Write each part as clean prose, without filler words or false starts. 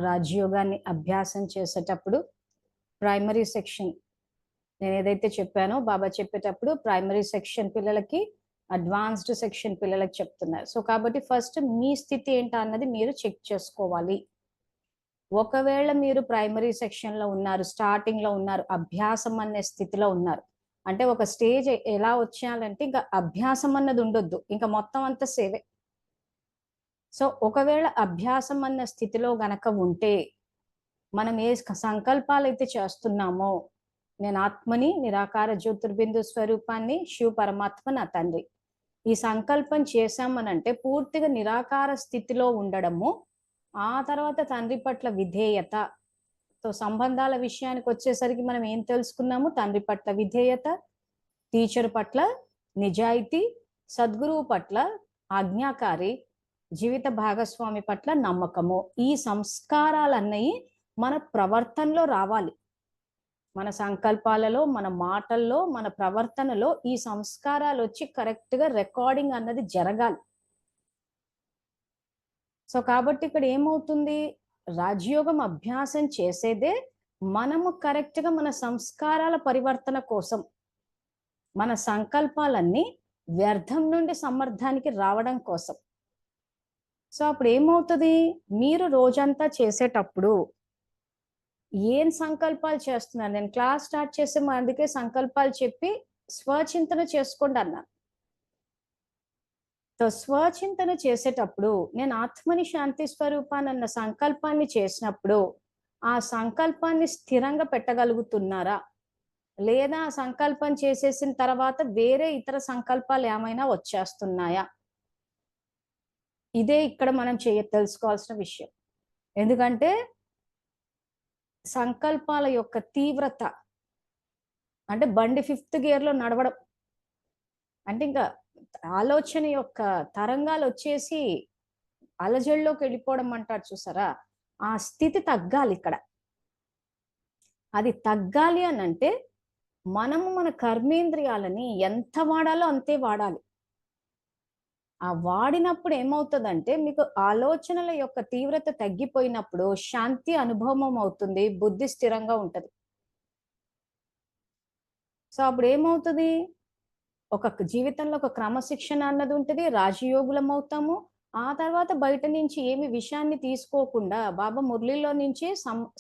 రాజయోగాన్ని అభ్యాసం చేసేటప్పుడు ప్రైమరీ సెక్షన్ నేను ఏదైతే చెప్పానో బాబా చెప్పేటప్పుడు ప్రైమరీ సెక్షన్ పిల్లలకి అడ్వాన్స్డ్ సెక్షన్ పిల్లలకి చెప్తున్నారు. సో కాబట్టి ఫస్ట్ మీ స్థితి ఏంటా అన్నది మీరు చెక్ చేసుకోవాలి. ఒకవేళ మీరు ప్రైమరీ సెక్షన్ లో ఉన్నారు, స్టార్టింగ్ లో ఉన్నారు, అభ్యాసం అనే స్థితిలో ఉన్నారు అంటే ఒక స్టేజ్ ఎలా వచ్చేయాలంటే ఇంకా అభ్యాసం అన్నది ఉండొద్దు, ఇంకా మొత్తం అంతా సేవే. సో ఒకవేళ అభ్యాసం అన్న స్థితిలో గనక ఉంటే మనం ఏ సంకల్పాలు అయితే చేస్తున్నామో, నేను ఆత్మని, నిరాకార జ్యోతిర్బిందు స్వరూపాన్ని, శివ పరమాత్మ నా తండ్రి, ఈ సంకల్పం చేశామనంటే పూర్తిగా నిరాకార స్థితిలో ఉండడము, ఆ తర్వాత తండ్రి పట్ల విధేయత. సో సంబంధాల విషయానికి వచ్చేసరికి మనం ఏం తెలుసుకున్నాము? తండ్రి పట్ల విధేయత, టీచర్ పట్ల నిజాయితీ, సద్గురువు పట్ల ఆజ్ఞాకారి, జీవిత భాగస్వామి పట్ల నమ్మకము. ఈ సంస్కారాలన్నవి మన ప్రవర్తనలో రావాలి. మన సంకల్పాలలో, మన మాటల్లో, మన ప్రవర్తనలో ఈ సంస్కారాలు వచ్చి కరెక్ట్ గా రికార్డింగ్ అన్నది జరగాలి. సో కాబట్టి ఇక్కడ ఏమవుతుంది? రాజయోగం అభ్యాసం చేసేదే మనము కరెక్ట్ గా మన సంస్కారాల పరివర్తన కోసం, మన సంకల్పాలన్నీ వ్యర్థం నుండి సమర్థానికి రావడం కోసం. సో అప్పుడు ఏమవుతుంది? మీరు రోజంతా చేసేటప్పుడు ఏం సంకల్పాలు చేస్తున్నారు? నేను క్లాస్ స్టార్ట్ చేసే అందుకే సంకల్పాలు చెప్పి స్వచింతన చేసుకోండి అన్నా. సో స్వచింతన చేసేటప్పుడు నేను ఆత్మని శాంతి స్వరూపాన్ని సంకల్పాన్ని చేసినప్పుడు ఆ సంకల్పాన్ని స్థిరంగా పెట్టగలుగుతున్నారా, లేదా ఆ సంకల్పం చేసేసిన తర్వాత వేరే ఇతర సంకల్పాలు ఏమైనా వచ్చేస్తున్నాయా? ఇదే ఇక్కడ మనం తెలుసుకోవాల్సిన విషయం. ఎందుకంటే సంకల్పాల యొక్క తీవ్రత అంటే బండి 5th గేర్లో నడవడం అంటే ఇంకా ఆలోచన యొక్క తరంగాలు వచ్చేసి అలజడిలోకి వెళ్ళిపోవడం అంటారు చూసారా, ఆ స్థితి తగ్గాలి ఇక్కడ. అది తగ్గాలి అని అంటే మనము మన కర్మేంద్రియాలని ఎంత వాడాలో అంతే వాడాలి. ఆ వాడినప్పుడు ఏమవుతుందంటే మీకు ఆలోచనల యొక్క తీవ్రత తగ్గిపోయినప్పుడు శాంతి అనుభవం అవుతుంది, బుద్ధి స్థిరంగా ఉంటది. సో అప్పుడు ఏమవుతుంది? ఒక జీవితంలో ఒక క్రమశిక్షణ అన్నది ఉంటుంది, రాజయోగులం అవుతాము. ఆ తర్వాత బయట నుంచి ఏమి విషయాన్ని తీసుకోకుండా బాబా మురళిలో నుంచి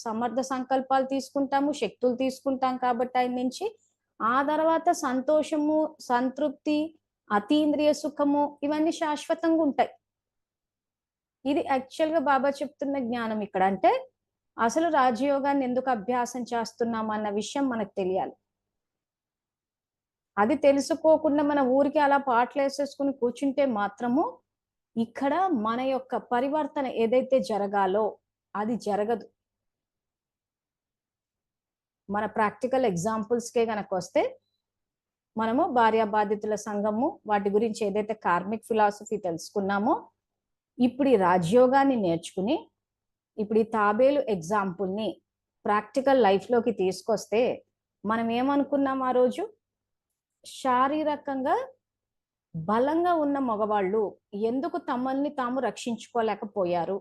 సమర్థ సంకల్పాలు తీసుకుంటాము, శక్తులు తీసుకుంటాం కాబట్టి ఆయన నుంచి. ఆ తర్వాత సంతోషము, సంతృప్తి, అతీంద్రియ సుఖము ఇవన్నీ శాశ్వతంగా ఉంటాయి. ఇది యాక్చువల్ గా బాబా చెప్తున్న జ్ఞానం ఇక్కడ. అంటే అసలు రాజయోగాన్ని ఎందుకు అభ్యాసం చేస్తున్నాం అన్న విషయం మనకు తెలియాలి. అది తెలుసుకోకుండా మన ఊరికి అలా పాటలు వేసేసుకుని కూర్చుంటే మాత్రము ఇక్కడ మన యొక్క పరివర్తన ఏదైతే జరగాలో అది జరగదు. మన ప్రాక్టికల్ ఎగ్జాంపుల్స్కే గనక వస్తే మనము భార్య బాధితుల సంఘము వాటి గురించి ఏదైతే కార్మిక్ ఫిలాసఫీ తెలుసుకున్నామో, ఇప్పుడు ఈ రాజయోగాన్ని నేర్చుకుని ఇప్పుడు ఈ తాబేలు ఎగ్జాంపుల్ని ప్రాక్టికల్ లైఫ్లోకి తీసుకొస్తే మనం ఏమనుకున్నాం ఆ రోజు? శారీరకంగా బలంగా ఉన్న మగవాళ్ళు ఎందుకు తమల్ని తాము రక్షించుకోలేకపోయారు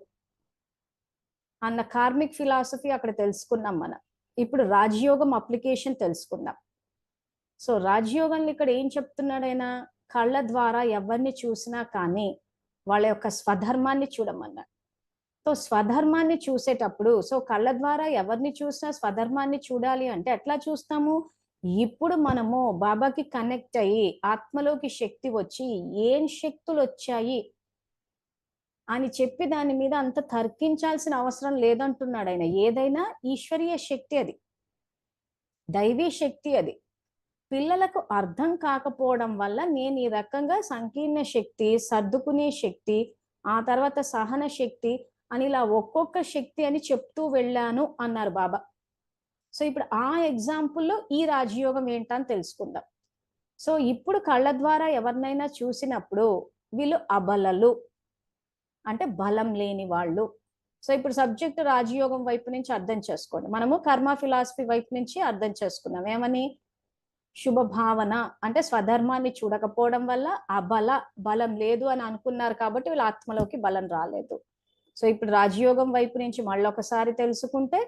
అన్న కార్మిక్ ఫిలాసఫీ అక్కడ తెలుసుకున్నాం మనం. ఇప్పుడు రాజయోగం అప్లికేషన్ తెలుసుకుందాం. సో రాజయోగంలో ఇక్కడ ఏం చెప్తున్నాడైనా? కళ్ళ ద్వారా ఎవరిని చూసినా కానీ వాళ్ళ యొక్క స్వధర్మాన్ని చూడమన్నాడు. సో స్వధర్మాన్ని చూసేటప్పుడు సో కళ్ళ ద్వారా ఎవరిని చూసినా స్వధర్మాన్ని చూడాలి అంటే ఎట్లా చూస్తాము? ఇప్పుడు మనము బాబాకి కనెక్ట్ అయ్యి ఆత్మలోకి శక్తి వచ్చి ఏం శక్తులు వచ్చాయి అని చెప్పి దాని మీద అంత తర్కించాల్సిన అవసరం లేదంటున్నాడు ఆయన. ఏదైనా ఈశ్వరీయ శక్తి, అది దైవీ శక్తి. అది పిల్లలకు అర్థం కాకపోవడం వల్ల నేను ఈ రకంగా సంకీర్ణ శక్తి, సర్దుకునే శక్తి, ఆ తర్వాత సహన శక్తి అని ఇలా ఒక్కొక్క శక్తి అని చెప్తూ వెళ్ళాను అన్నారు బాబా. సో ఇప్పుడు ఆ ఎగ్జాంపుల్లో ఈ రాజయోగం ఏంటని తెలుసుకుందాం. సో ఇప్పుడు కళ్ళ ద్వారా ఎవరినైనా చూసినప్పుడు వీళ్ళు అబలలు అంటే బలం లేని వాళ్ళు. సో ఇప్పుడు సబ్జెక్ట్ రాజయోగం వైపు నుంచి అర్థం చేసుకోండి. మనము కర్మ ఫిలాసఫీ వైపు నుంచి అర్థం చేసుకున్నాం. ఏమని? శుభ భావన అంటే స్వధర్మాన్ని చూడకపోవడం వల్ల అబల, బలం లేదు అని అనుకున్నారు కాబట్టి వీళ్ళ ఆత్మలోకి బలం రాలేదు. సో ఇప్పుడు రాజయోగం వైపు నుంచి మళ్ళొకసారి తెలుసుకుంటే,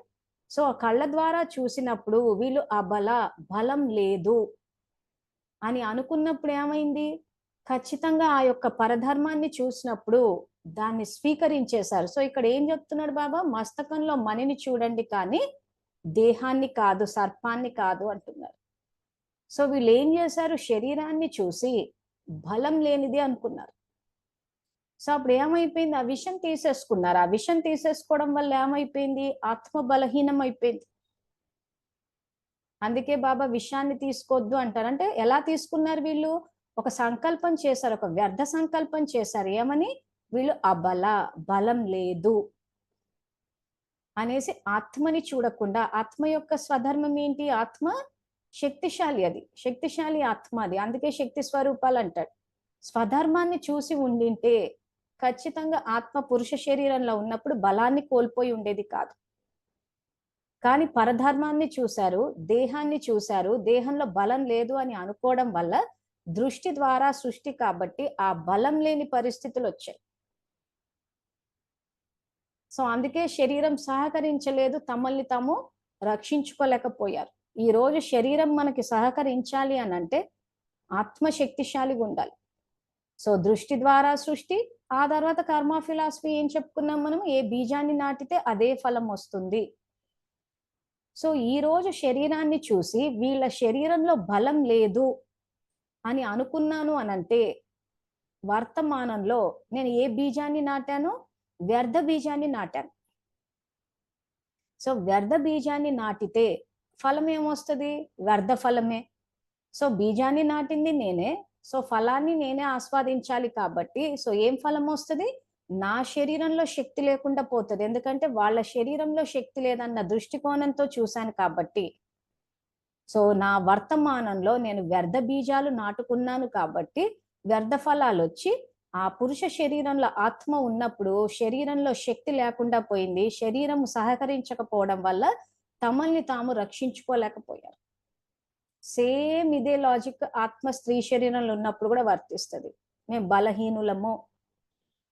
సో ఆ కళ్ళ ద్వారా చూసినప్పుడు వీళ్ళు బలం లేదు అని అనుకున్నప్పుడు ఏమైంది? ఖచ్చితంగా ఆ యొక్క పరధర్మాన్ని చూసినప్పుడు దాన్ని స్వీకరించేశారు. సో ఇక్కడ ఏం చెప్తున్నాడు బాబా? మస్తకంలో మణిని చూడండి కానీ దేహాన్ని కాదు, సర్పాన్ని కాదు అంటున్నారు. సో వీళ్ళు ఏం చేశారు? శరీరాన్ని చూసి బలం లేనిది అనుకున్నారు. సో అప్పుడు ఏమైపోయింది? ఆ విషం తీసేసుకున్నారు. ఆ విషం తీసేసుకోవడం వల్ల ఏమైపోయింది? ఆత్మ బలహీనం అయిపోయింది. అందుకే బాబా విషాన్ని తీసుకోవద్దు అంటారు. అంటే ఎలా తీసుకున్నారు వీళ్ళు? ఒక సంకల్పం చేశారు, ఒక వ్యర్థ సంకల్పం చేశారు. ఏమని? వీళ్ళు బలం లేదు అనేసి ఆత్మని చూడకుండా, ఆత్మ యొక్క స్వధర్మం ఏంటి? ఆత్మ శక్తిశాలి, అది శక్తిశాలి ఆత్మ అది. అందుకే శక్తి స్వరూపాలు అంటాడు. స్వధర్మాన్ని చూసి ఉండింటే ఖచ్చితంగా ఆత్మ పురుష శరీరంలో ఉన్నప్పుడు బలాన్ని కోల్పోయి ఉండేది కాదు. కానీ పరధర్మాన్ని చూశారు, దేహాన్ని చూశారు, దేహంలో బలం లేదు అని అనుకోవడం వల్ల దృష్టి ద్వారా సృష్టి కాబట్టి ఆ బలం లేని పరిస్థితులు వచ్చాయి. సో అందుకే శరీరం సహకరించలేదు, తమల్ని తాము రక్షించుకోలేకపోయారు. ఈ రోజు శరీరం మనకి సహకరించాలి అని అంటే ఆత్మ శక్తిశాలిగా ఉండాలి. సో దృష్టి ద్వారా సృష్టి, ఆ తర్వాత కర్మ ఫిలాసఫీ ఏం చెప్పుకున్నాం మనం? ఏ బీజాన్ని నాటితే అదే ఫలం వస్తుంది. సో ఈ రోజు శరీరాన్ని చూసి వీళ్ళ శరీరంలో బలం లేదు అని అనుకున్నాను అనంటే వర్తమానంలో నేను ఏ బీజాన్ని నాటాను? వ్యర్థ బీజాన్ని నాటాను. సో వ్యర్థ బీజాన్ని నాటితే ఫలం ఏమొస్తుంది? వ్యర్థ ఫలమే. సో బీజాన్ని నాటింది నేనే, సో ఫలాన్ని నేనే ఆస్వాదించాలి కాబట్టి సో ఏం ఫలం వస్తుంది? నా శరీరంలో శక్తి లేకుండా పోతుంది. ఎందుకంటే వాళ్ళ శరీరంలో శక్తి లేదన్న దృష్టికోణంతో చూశాను కాబట్టి. సో నా వర్తమానంలో నేను వ్యర్థ బీజాలు నాటుకున్నాను కాబట్టి వ్యర్థ ఫలాలు వచ్చి ఆ పురుష శరీరంలో ఆత్మ ఉన్నప్పుడు శరీరంలో శక్తి లేకుండా పోయింది. శరీరం సహకరించకపోవడం వల్ల తమల్ని తాము రక్షించుకోలేకపోయారు. సేమ్ ఇదే లాజిక్ ఆత్మ స్త్రీ శరీరంలో ఉన్నప్పుడు కూడా వర్తిస్తుంది. మేము బలహీనులము,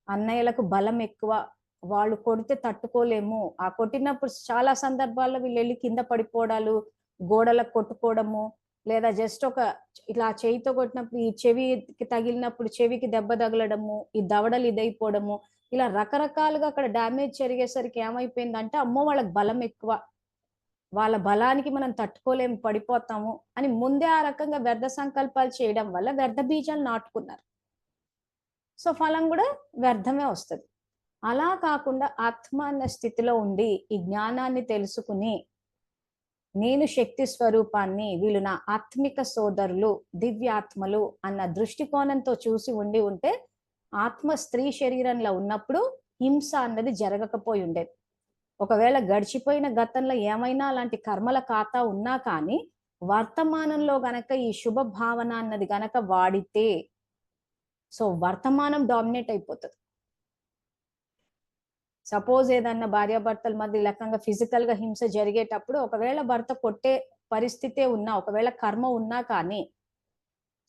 అన్నయ్యలకు బలం ఎక్కువ, వాళ్ళు కొడితే తట్టుకోలేము. ఆ కొట్టినప్పుడు చాలా సందర్భాల్లో వీళ్ళు వెళ్ళి కింద పడిపోవడాలు, గోడలకు కొట్టుకోవడము, లేదా జస్ట్ ఒక ఇట్లా చేయితో కొట్టినప్పుడు ఈ చెవికి తగిలినప్పుడు చెవికి దెబ్బ తగలడము, ఈ దవడలు ఇదైపోవడము, ఇలా రకరకాలుగా అక్కడ డ్యామేజ్ జరిగేసరికి ఏమైపోయిందంటే అమ్మో వాళ్ళకి బలం ఎక్కువ, వాళ్ళ బలానికి మనం తట్టుకోలేము, పడిపోతాము అని ముందే ఆ రకంగా వ్యర్థ సంకల్పాలు చేయడం వల్ల వ్యర్థ బీజాలు నాటుకున్నారు. సో ఫలం కూడా వ్యర్థమే వస్తుంది. అలా కాకుండా ఆత్మ అన్న స్థితిలో ఉండి ఈ జ్ఞానాన్ని తెలుసుకుని నేను శక్తి స్వరూపాన్ని, వీళ్ళు నా ఆత్మిక సోదరులు, దివ్యాత్మలు అన్న దృష్టికోణంతో చూసి ఉంటే ఆత్మ స్త్రీ శరీరంలో ఉన్నప్పుడు హింస అన్నది జరగకపోయి ఉండేది. ఒకవేళ గడిచిపోయిన గతంలో ఏమైనా అలాంటి కర్మల ఖాతా ఉన్నా కానీ వర్తమానంలో గనక ఈ శుభ భావన అన్నది గనక వాడితే సో వర్తమానం డామినేట్ అయిపోతుంది. సపోజ్ ఏదన్నా భార్యాభర్తల మధ్య రకంగా ఫిజికల్ గా హింస జరిగేటప్పుడు ఒకవేళ భర్త కొట్టే పరిస్థితే ఉన్నా, ఒకవేళ కర్మ ఉన్నా కానీ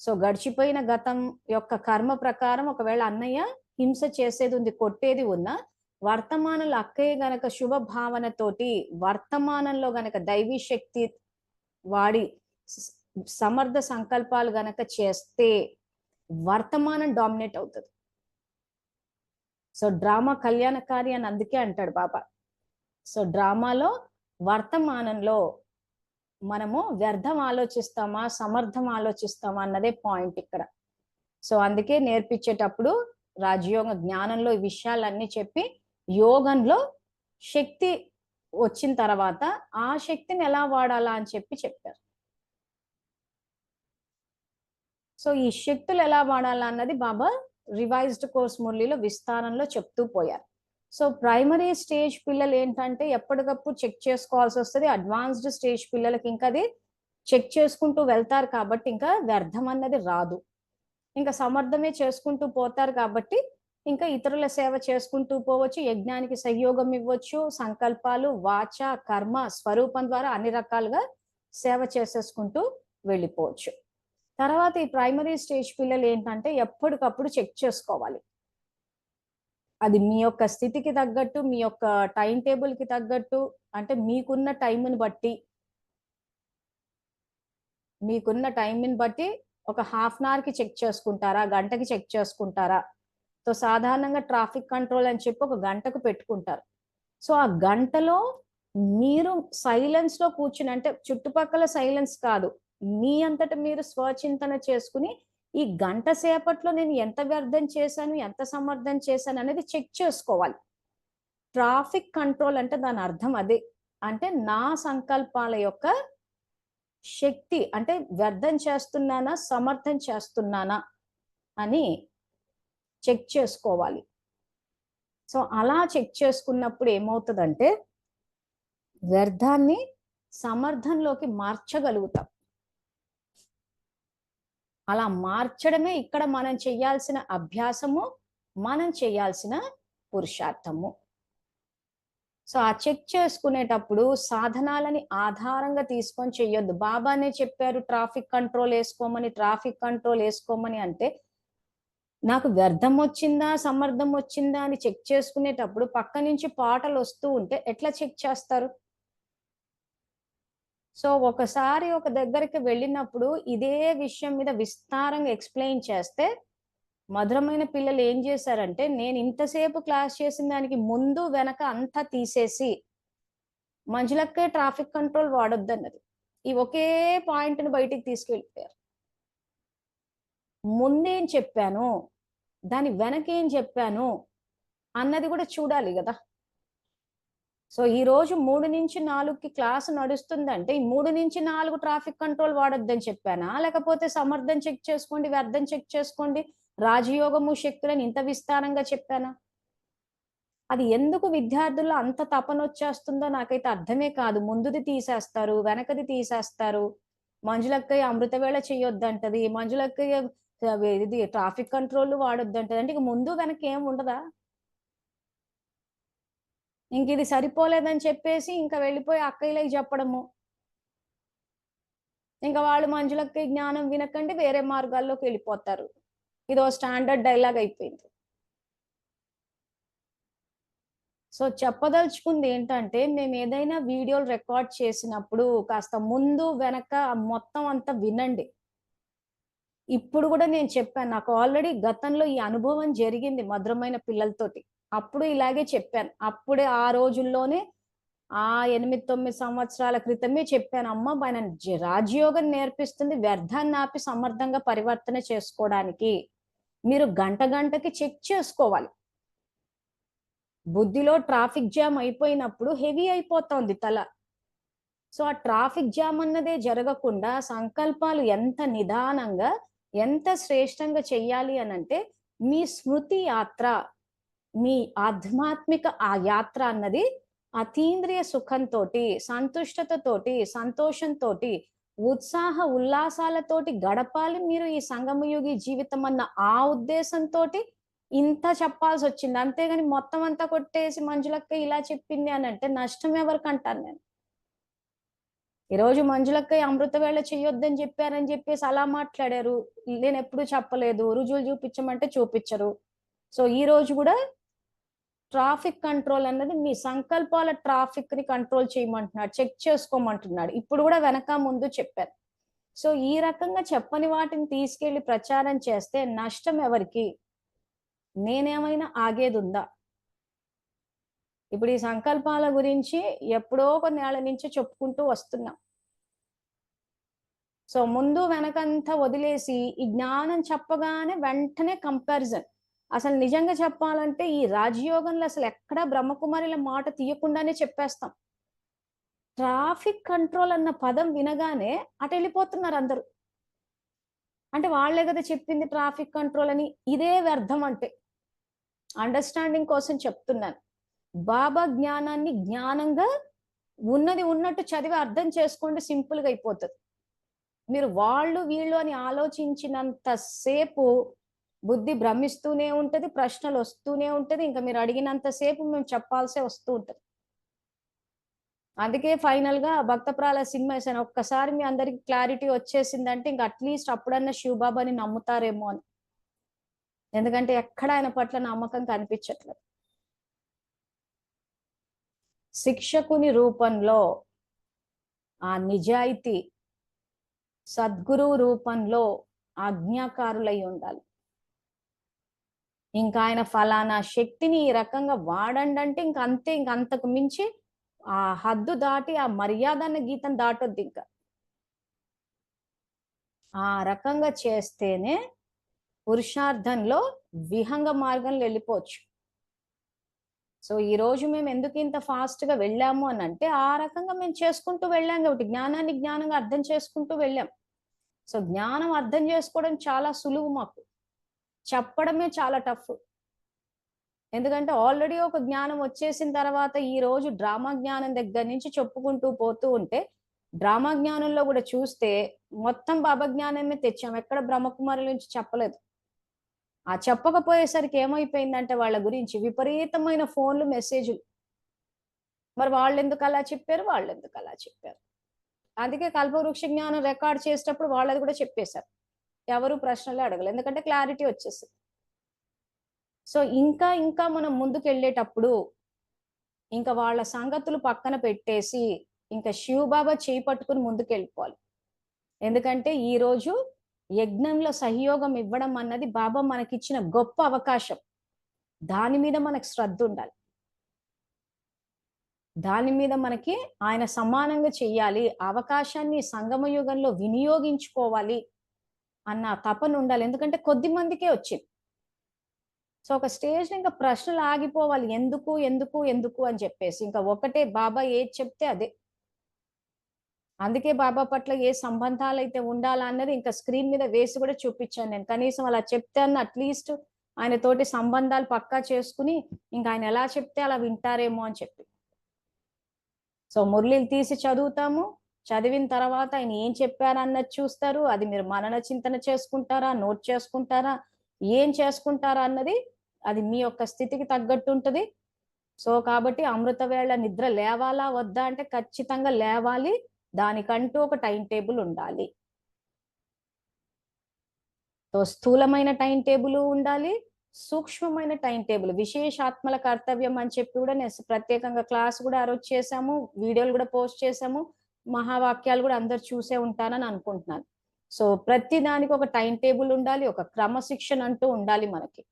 సో గడిచిపోయిన గతం యొక్క కర్మ ప్రకారం ఒకవేళ అన్నయ్య హింస చేసేది ఉంది, కొట్టేది ఉన్నా వర్తమానంలో అక్కయ్య గనక శుభ భావనతోటి వర్తమానంలో గనక దైవీ శక్తి వాడి సమర్థ సంకల్పాలు గనక చేస్తే వర్తమానం డామినేట్ అవుతుంది. సో డ్రామా కళ్యాణకారి అని అందుకే అంటాడు బాబా. సో డ్రామాలో వర్తమానంలో మనము వ్యర్థం ఆలోచిస్తామా, సమర్థం ఆలోచిస్తామా అన్నదే పాయింట్ ఇక్కడ. సో అందుకే నేర్పించేటప్పుడు రాజయోగ జ్ఞానంలో ఈ విషయాలన్నీ చెప్పి యోగంలో శక్తి వచ్చిన తర్వాత ఆ శక్తిని ఎలా వాడాలా అని చెప్పారు. సో ఈ శక్తులు ఎలా వాడాలా అన్నది బాబా రివైజ్డ్ కోర్స్ మురళిలో విస్తారంలో చెప్తూ పోయారు. సో ప్రైమరీ స్టేజ్ పిల్లలు ఏంటంటే ఎప్పటికప్పుడు చెక్ చేసుకోవాల్సి వస్తుంది. అడ్వాన్స్డ్ స్టేజ్ పిల్లలకి ఇంకా అది చెక్ చేసుకుంటూ వెళ్తారు కాబట్టి ఇంకా వ్యర్థం అన్నది రాదు. ఇంకా సమర్థమే చేసుకుంటూ పోతారు కాబట్టి ఇంకా ఇతరుల సేవ చేసుకుంటూ పోవచ్చు, యజ్ఞానికి సహయోగం ఇవ్వచ్చు, సంకల్పాలు వాచ కర్మ స్వరూపం ద్వారా అన్ని రకాలుగా సేవ చేసేసుకుంటూ వెళ్ళిపోవచ్చు. తర్వాత ఈ ప్రైమరీ స్టేజ్ పిల్లలు ఏంటంటే ఎప్పటికప్పుడు చెక్ చేసుకోవాలి. అది మీ యొక్క స్థితికి తగ్గట్టు, మీ యొక్క టైం టేబుల్ కి తగ్గట్టు, అంటే మీకున్న టైంని బట్టి ఒక హాఫ్ అన్ అవర్ కి చెక్ చేసుకుంటారా, గంటకి చెక్ చేసుకుంటారా? సో సాధారణంగా ట్రాఫిక్ కంట్రోల్ అని చెప్పి ఒక గంటకు పెట్టుకుంటారు. సో ఆ గంటలో మీరు సైలెన్స్ లో కూర్చుని, అంటే చుట్టుపక్కల సైలెన్స్ కాదు, మీ అంతట మీరు స్వచింతన చేసుకుని ఈ గంట సేపట్లో నేను ఎంత వ్యర్థం చేశాను, ఎంత సమర్థం చేశాను అనేది చెక్ చేసుకోవాలి. ట్రాఫిక్ కంట్రోల్ అంటే దాని అర్థం అదే. అంటే నా సంకల్పాల యొక్క శక్తి, అంటే వ్యర్థం చేస్తున్నానా, సమర్థం చేస్తున్నానా అని చెక్ చేసుకోవాలి. సో అలా చెక్ చేసుకున్నప్పుడు ఏమవుతుందంటే వ్యర్థాన్ని సమర్థంలోకి మార్చగలుగుతాం. అలా మార్చడమే ఇక్కడ మనం చేయాల్సిన అభ్యాసము, మనం చేయాల్సిన పురుషార్థము. సో ఆ చెక్ చేసుకునేటప్పుడు సాధనాలని ఆధారంగా తీసుకొని చెయ్యొద్దు. బాబానే చెప్పారు ట్రాఫిక్ కంట్రోల్ వేసుకోమని అంటే నాకు వ్యర్థం వచ్చిందా, సమర్థం వచ్చిందా అని చెక్ చేసుకునేటప్పుడు పక్క నుంచి పాటలు వస్తూ ఉంటే ఎట్లా చెక్ చేస్తారు? సో ఒకసారి ఒక దగ్గరికి వెళ్ళినప్పుడు ఇదే విషయం మీద విస్తారంగా ఎక్స్ప్లెయిన్ చేస్తే మధురమైన పిల్లలు ఏం చేశారంటే, నేను ఇంతసేపు క్లాస్ చేసిన దానికి ముందు వెనక అంతా తీసేసి మంజులక్కే ట్రాఫిక్ కంట్రోల్ వాడొద్దన్నది. ఈ ఒకే పాయింట్ని బయటికి తీసుకెళ్ళిపోయారు. ముందేం చెప్పాను, దాని వెనకేం చెప్పాను అన్నది కూడా చూడాలి కదా. సో ఈ రోజు 3 నుంచి 4కి క్లాస్ నడుస్తుందంటే ఈ 3 నుంచి 4 ట్రాఫిక్ కంట్రోల్ వాడొద్దని చెప్పానా, లేకపోతే సమర్థం చెక్ చేసుకోండి, వ్యర్థం చెక్ చేసుకోండి, రాజయోగము శక్తులను ఇంత విస్తారంగా చెప్పానా? అది ఎందుకు విద్యార్థుల్లో అంత తపన వచ్చేస్తుందో నాకైతే అర్థమే కాదు. ముందుది తీసేస్తారు, వెనకది తీసేస్తారు. మంజులక్కయ్య అమృతవేళ చెయ్యొద్దంటది, మంజులక్కయ్య ఇది ట్రాఫిక్ కంట్రోల్ వాడొద్దంటది. అంటే ఇక ముందు వెనక ఏం ఉండదా? ఇంక ఇది సరిపోలేదని చెప్పేసి ఇంకా వెళ్ళిపోయి అక్కయ్యలకి చెప్పడము, ఇంకా వాళ్ళు మంజులక్కయ్య జ్ఞానం వినకండి వేరే మార్గాల్లోకి వెళ్ళిపోతారు. ఇదో స్టాండర్డ్ డైలాగ్ అయిపోయింది. సో చెప్పదలుచుకుంది ఏంటంటే, మేము ఏదైనా వీడియోలు రికార్డ్ చేసినప్పుడు కాస్త ముందు వెనక మొత్తం అంతా వినండి. ఇప్పుడు కూడా నేను చెప్పాను, నాకు ఆల్రెడీ గతంలో ఈ అనుభవం జరిగింది మధురమైన పిల్లలతోటి. అప్పుడు ఇలాగే చెప్పాను. అప్పుడే ఆ రోజుల్లోనే ఆ 8-9 సంవత్సరాల క్రితమే చెప్పాను, అమ్మ మన రాజయోగం నేర్పిస్తుంది వ్యర్థాన్ని ఆపి సమర్థంగా పరివర్తన చేసుకోవడానికి. మీరు గంటకి చెక్ చేసుకోవాలి. బుద్ధిలో ట్రాఫిక్ జామ్ అయిపోయినప్పుడు హెవీ అయిపోతుంది తల. సో ఆ ట్రాఫిక్ జామ్ అన్నదే జరగకుండా సంకల్పాలు ఎంత నిదానంగా, ఎంత శ్రేష్టంగా చెయ్యాలి అనంటే, మీ స్మృతి యాత్ర, మీ ఆధ్యాత్మిక ఆ యాత్ర అన్నది అతీంద్రియ సుఖంతో, సంతుష్టతతోటి, సంతోషంతో, ఉత్సాహ ఉల్లాసాలతోటి గడపాలి మీరు ఈ సంగమయుగి జీవితం అన్న ఆ ఉద్దేశంతో ఇంత చెప్పాల్సి వచ్చింది. అంతేగాని మొత్తం అంతా కొట్టేసి మంజులక్క ఇలా చెప్పింది అని అంటే నష్టం ఎవరికంటాను నేను. ఈరోజు మంజులక్క అమృతవేళ చెయ్యొద్దని చెప్పారని చెప్పేసి అలా మాట్లాడారు. నేను ఎప్పుడు చెప్పలేదు, రుజువులు చూపించమంటే చూపించరు. సో ఈ రోజు కూడా ట్రాఫిక్ కంట్రోల్ అన్నది మీ సంకల్పాల ట్రాఫిక్ ని కంట్రోల్ చేయమంటున్నాడు, చెక్ చేసుకోమంటున్నాడు. ఇప్పుడు కూడా వెనక ముందు చెప్పారు. సో ఈ రకంగా చెప్పని వాటిని తీసుకెళ్లి ప్రచారం చేస్తే నష్టం ఎవరికి? నేనేమైనా ఆగేది ఉందా? ఇప్పుడు ఈ సంకల్పాల గురించి ఎప్పుడో కొన్నేళ్ల నుంచి చెప్పుకుంటూ వస్తున్నాం. సో ముందు వెనకంతా వదిలేసి ఈ జ్ఞానం చెప్పగానే వెంటనే కంపారిజన్. అసలు నిజంగా చెప్పాలంటే ఈ రాజయోగంలో అసలు ఎక్కడా బ్రహ్మకుమారిల మాట తీయకుండానే చెప్పేస్తాం. ట్రాఫిక్ కంట్రోల్ అన్న పదం వినగానే అటు వెళ్ళిపోతున్నారు అందరూ. అంటే వాళ్లే కదా చెప్పింది ట్రాఫిక్ కంట్రోల్ అని. ఇదే వ్యర్థం అంటే. అండర్స్టాండింగ్ కోసం చెప్తున్నాను. బాబా జ్ఞానాన్ని జ్ఞానంగా ఉన్నది ఉన్నట్టు చదివి అర్థం చేసుకోండి, సింపుల్ గా అయిపోతుంది. మీరు వాళ్ళు వీళ్ళు అని ఆలోచించినంత సేపు బుద్ధి భ్రమిస్తూనే ఉంటది, ప్రశ్నలు వస్తూనే ఉంటది, ఇంకా మీరు అడిగినంతసేపు మేము చెప్పాల్సే వస్తూ ఉంటది. అందుకే ఫైనల్ గా భక్త ప్రహ్లాద సినిమా వేసాను. ఒక్కసారి మీ అందరికి క్లారిటీ వచ్చేసిందంటే ఇంకా అట్లీస్ట్ అప్పుడన్నా శివబాబాని నమ్ముతారేమో అని. ఎందుకంటే ఎక్కడ ఆయన పట్ల నమ్మకం కనిపించట్లేదు. శిక్షకుని రూపంలో ఆ నిజాయితీ, సద్గురువు రూపంలో ఆజ్ఞాకారులై ఉండాలి. ఇంకా ఆయన ఫలానా శక్తిని ఈ రకంగా వాడండి అంటే ఇంక అంతే, ఇంక అంతకు మించి ఆ హద్దు దాటి ఆ మర్యాద అన్న గీతం దాటొద్దు ఇంకా. ఆ రకంగా చేస్తేనే పురుషార్థంలో విహంగ మార్గంలో వెళ్ళిపోవచ్చు. సో ఈ రోజు మేము ఎందుకు ఇంత ఫాస్ట్ గా వెళ్ళాము అని అంటే ఆ రకంగా మేము చేసుకుంటూ వెళ్ళాం కాబట్టి జ్ఞానాన్ని జ్ఞానంగా అర్థం చేసుకుంటూ వెళ్ళాం. సో జ్ఞానం అర్థం చేసుకోవడం చాలా సులువు, మాకు చెప్పడమే చాలా టఫ్. ఎందుకంటే ఆల్రెడీ ఒక జ్ఞానం వచ్చేసిన తర్వాత ఈ రోజు డ్రామా జ్ఞానం దగ్గర నుంచి చెప్పుకుంటూ పోతూ ఉంటే, డ్రామా జ్ఞానంలో కూడా చూస్తే మొత్తం బాబా జ్ఞానమే తెచ్చాం, ఎక్కడ బ్రహ్మకుమారుల నుంచి చెప్పలేదు. ఆ చెప్పకపోయేసరికి ఏమైపోయిందంటే వాళ్ళ గురించి విపరీతమైన ఫోన్లు, మెసేజ్లు. మరి వాళ్ళు ఎందుకు అలా చెప్పారు, వాళ్ళు ఎందుకు అలా చెప్పారు. అందుకే కల్పవృక్ష జ్ఞానం రికార్డ్ చేసేటప్పుడు వాళ్ళది కూడా చెప్పేశారు, ఎవరు ప్రశ్నలే అడగలేదు, ఎందుకంటే క్లారిటీ వచ్చేసింది. సో ఇంకా ఇంకా మనం ముందుకు వెళ్ళేటప్పుడు ఇంకా వాళ్ళ సంగతులు పక్కన పెట్టేసి ఇంకా శివబాబా చేయి పట్టుకుని ముందుకు వెళ్ళిపోవాలి. ఎందుకంటే ఈ రోజు యజ్ఞంలో సహయోగం ఇవ్వడం అన్నది బాబా మనకిచ్చిన గొప్ప అవకాశం. దాని మీద మనకు శ్రద్ధ ఉండాలి, దాని మీద మనకి ఆయన సమానంగా చెయ్యాలి, అవకాశాన్ని సంగమ యుగంలో వినియోగించుకోవాలి అన్న తపన ఉండాలి. ఎందుకంటే కొద్ది మందికే వచ్చింది. సో ఒక స్టేజ్ ఇంకా ప్రశ్నలు ఆగిపోవాలి, ఎందుకు ఎందుకు ఎందుకు అని చెప్పేసి ఇంకా ఒకటే, బాబా ఏది చెప్తే అదే. అందుకే బాబా పట్ల ఏ సంబంధాలు అయితే ఉండాలా అన్నది ఇంకా స్క్రీన్ మీద వేసి కూడా చూపించాను నేను. కనీసం అలా చెప్తే అన్న అట్లీస్ట్ ఆయన తోటి సంబంధాలు పక్కా చేసుకుని ఇంకా ఆయన ఎలా చెప్తే అలా వింటారేమో అని చెప్పి. సో మురళీలు తీసి చదువుతాము, చదివిన తర్వాత ఆయన ఏం చెప్పారా అన్నది చూస్తారు. అది మీరు మనన చింతన చేసుకుంటారా, నోట్ చేసుకుంటారా, ఏం చేసుకుంటారా అన్నది అది మీ యొక్క స్థితికి తగ్గట్టు ఉంటుంది. సో కాబట్టి అమృత వేళ నిద్ర లేవాలా వద్దా అంటే ఖచ్చితంగా లేవాలి, దానికంటూ ఒక టైం టేబుల్ ఉండాలి. సో స్థూలమైన టైం టేబుల్ ఉండాలి, సూక్ష్మమైన టైం టేబుల్, విశేషాత్మల కర్తవ్యం అని చెప్పి కూడా నేను ప్రత్యేకంగా క్లాస్ కూడా ఆ రోజు చేశాము, వీడియోలు కూడా పోస్ట్ చేశాము, మహావాక్యాలు కూడా అందరు చూసే ఉంటానని అనుకుంటున్నాను. సో ప్రతి దానికి ఒక టైం టేబుల్ ఉండాలి, ఒక క్రమశిక్షణ అంటూ ఉండాలి మనకి.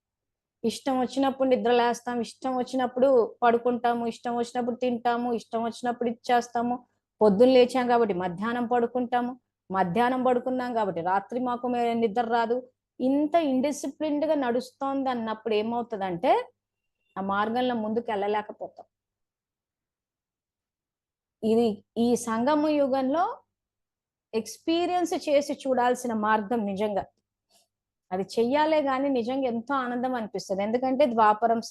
ఇష్టం వచ్చినప్పుడు నిద్ర లేస్తాం, ఇష్టం వచ్చినప్పుడు పడుకుంటాము, ఇష్టం వచ్చినప్పుడు తింటాము, ఇష్టం వచ్చినప్పుడు ఇచ్చేస్తాము. పొద్దున్న లేచాం కాబట్టి మధ్యాహ్నం పడుకుంటాము, మధ్యాహ్నం పడుకున్నాం కాబట్టి రాత్రి మాకు నిద్ర రాదు. ఇంత ఇండిసిప్లిన్డ్ గా నడుస్తోంది అన్నప్పుడు ఏమవుతుందంటే ఆ మార్గంలో ముందుకు వెళ్ళలేకపోతాం. ఇది ఈ సంగమ యుగంలో ఎక్స్పీరియన్స్ చేసి చూడాల్సిన మార్గం నిజంగా. అది చెయ్యాలే గాని నిజంగా ఎంతో ఆనందం అనిపిస్తుంది. ఎందుకంటే ద్వాపరం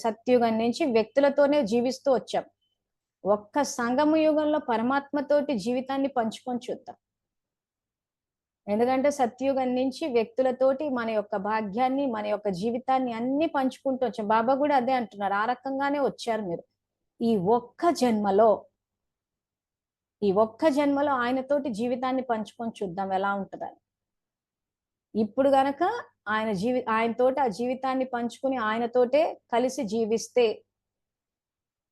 సత్యుగం నుంచి వ్యక్తులతోనే జీవిస్తూ వచ్చాం. ఒక్క సంగమ యుగంలో పరమాత్మతోటి జీవితాన్ని పంచుకొని చూద్దాం. ఎందుకంటే సత్యుగం నుంచి వ్యక్తులతోటి మన యొక్క భాగ్యాన్ని, మన యొక్క జీవితాన్ని అన్ని పంచుకుంటూ వచ్చాం. బాబా కూడా అదే అంటున్నారు, ఆ రకంగానే వచ్చారు మీరు. ఈ ఒక్క జన్మలో ఆయనతోటి జీవితాన్ని పంచుకొని చూద్దాం ఎలా ఉంటుందని. ఇప్పుడు గనక ఆయనతోటి ఆ జీవితాన్ని పంచుకుని ఆయనతోటే కలిసి జీవిస్తే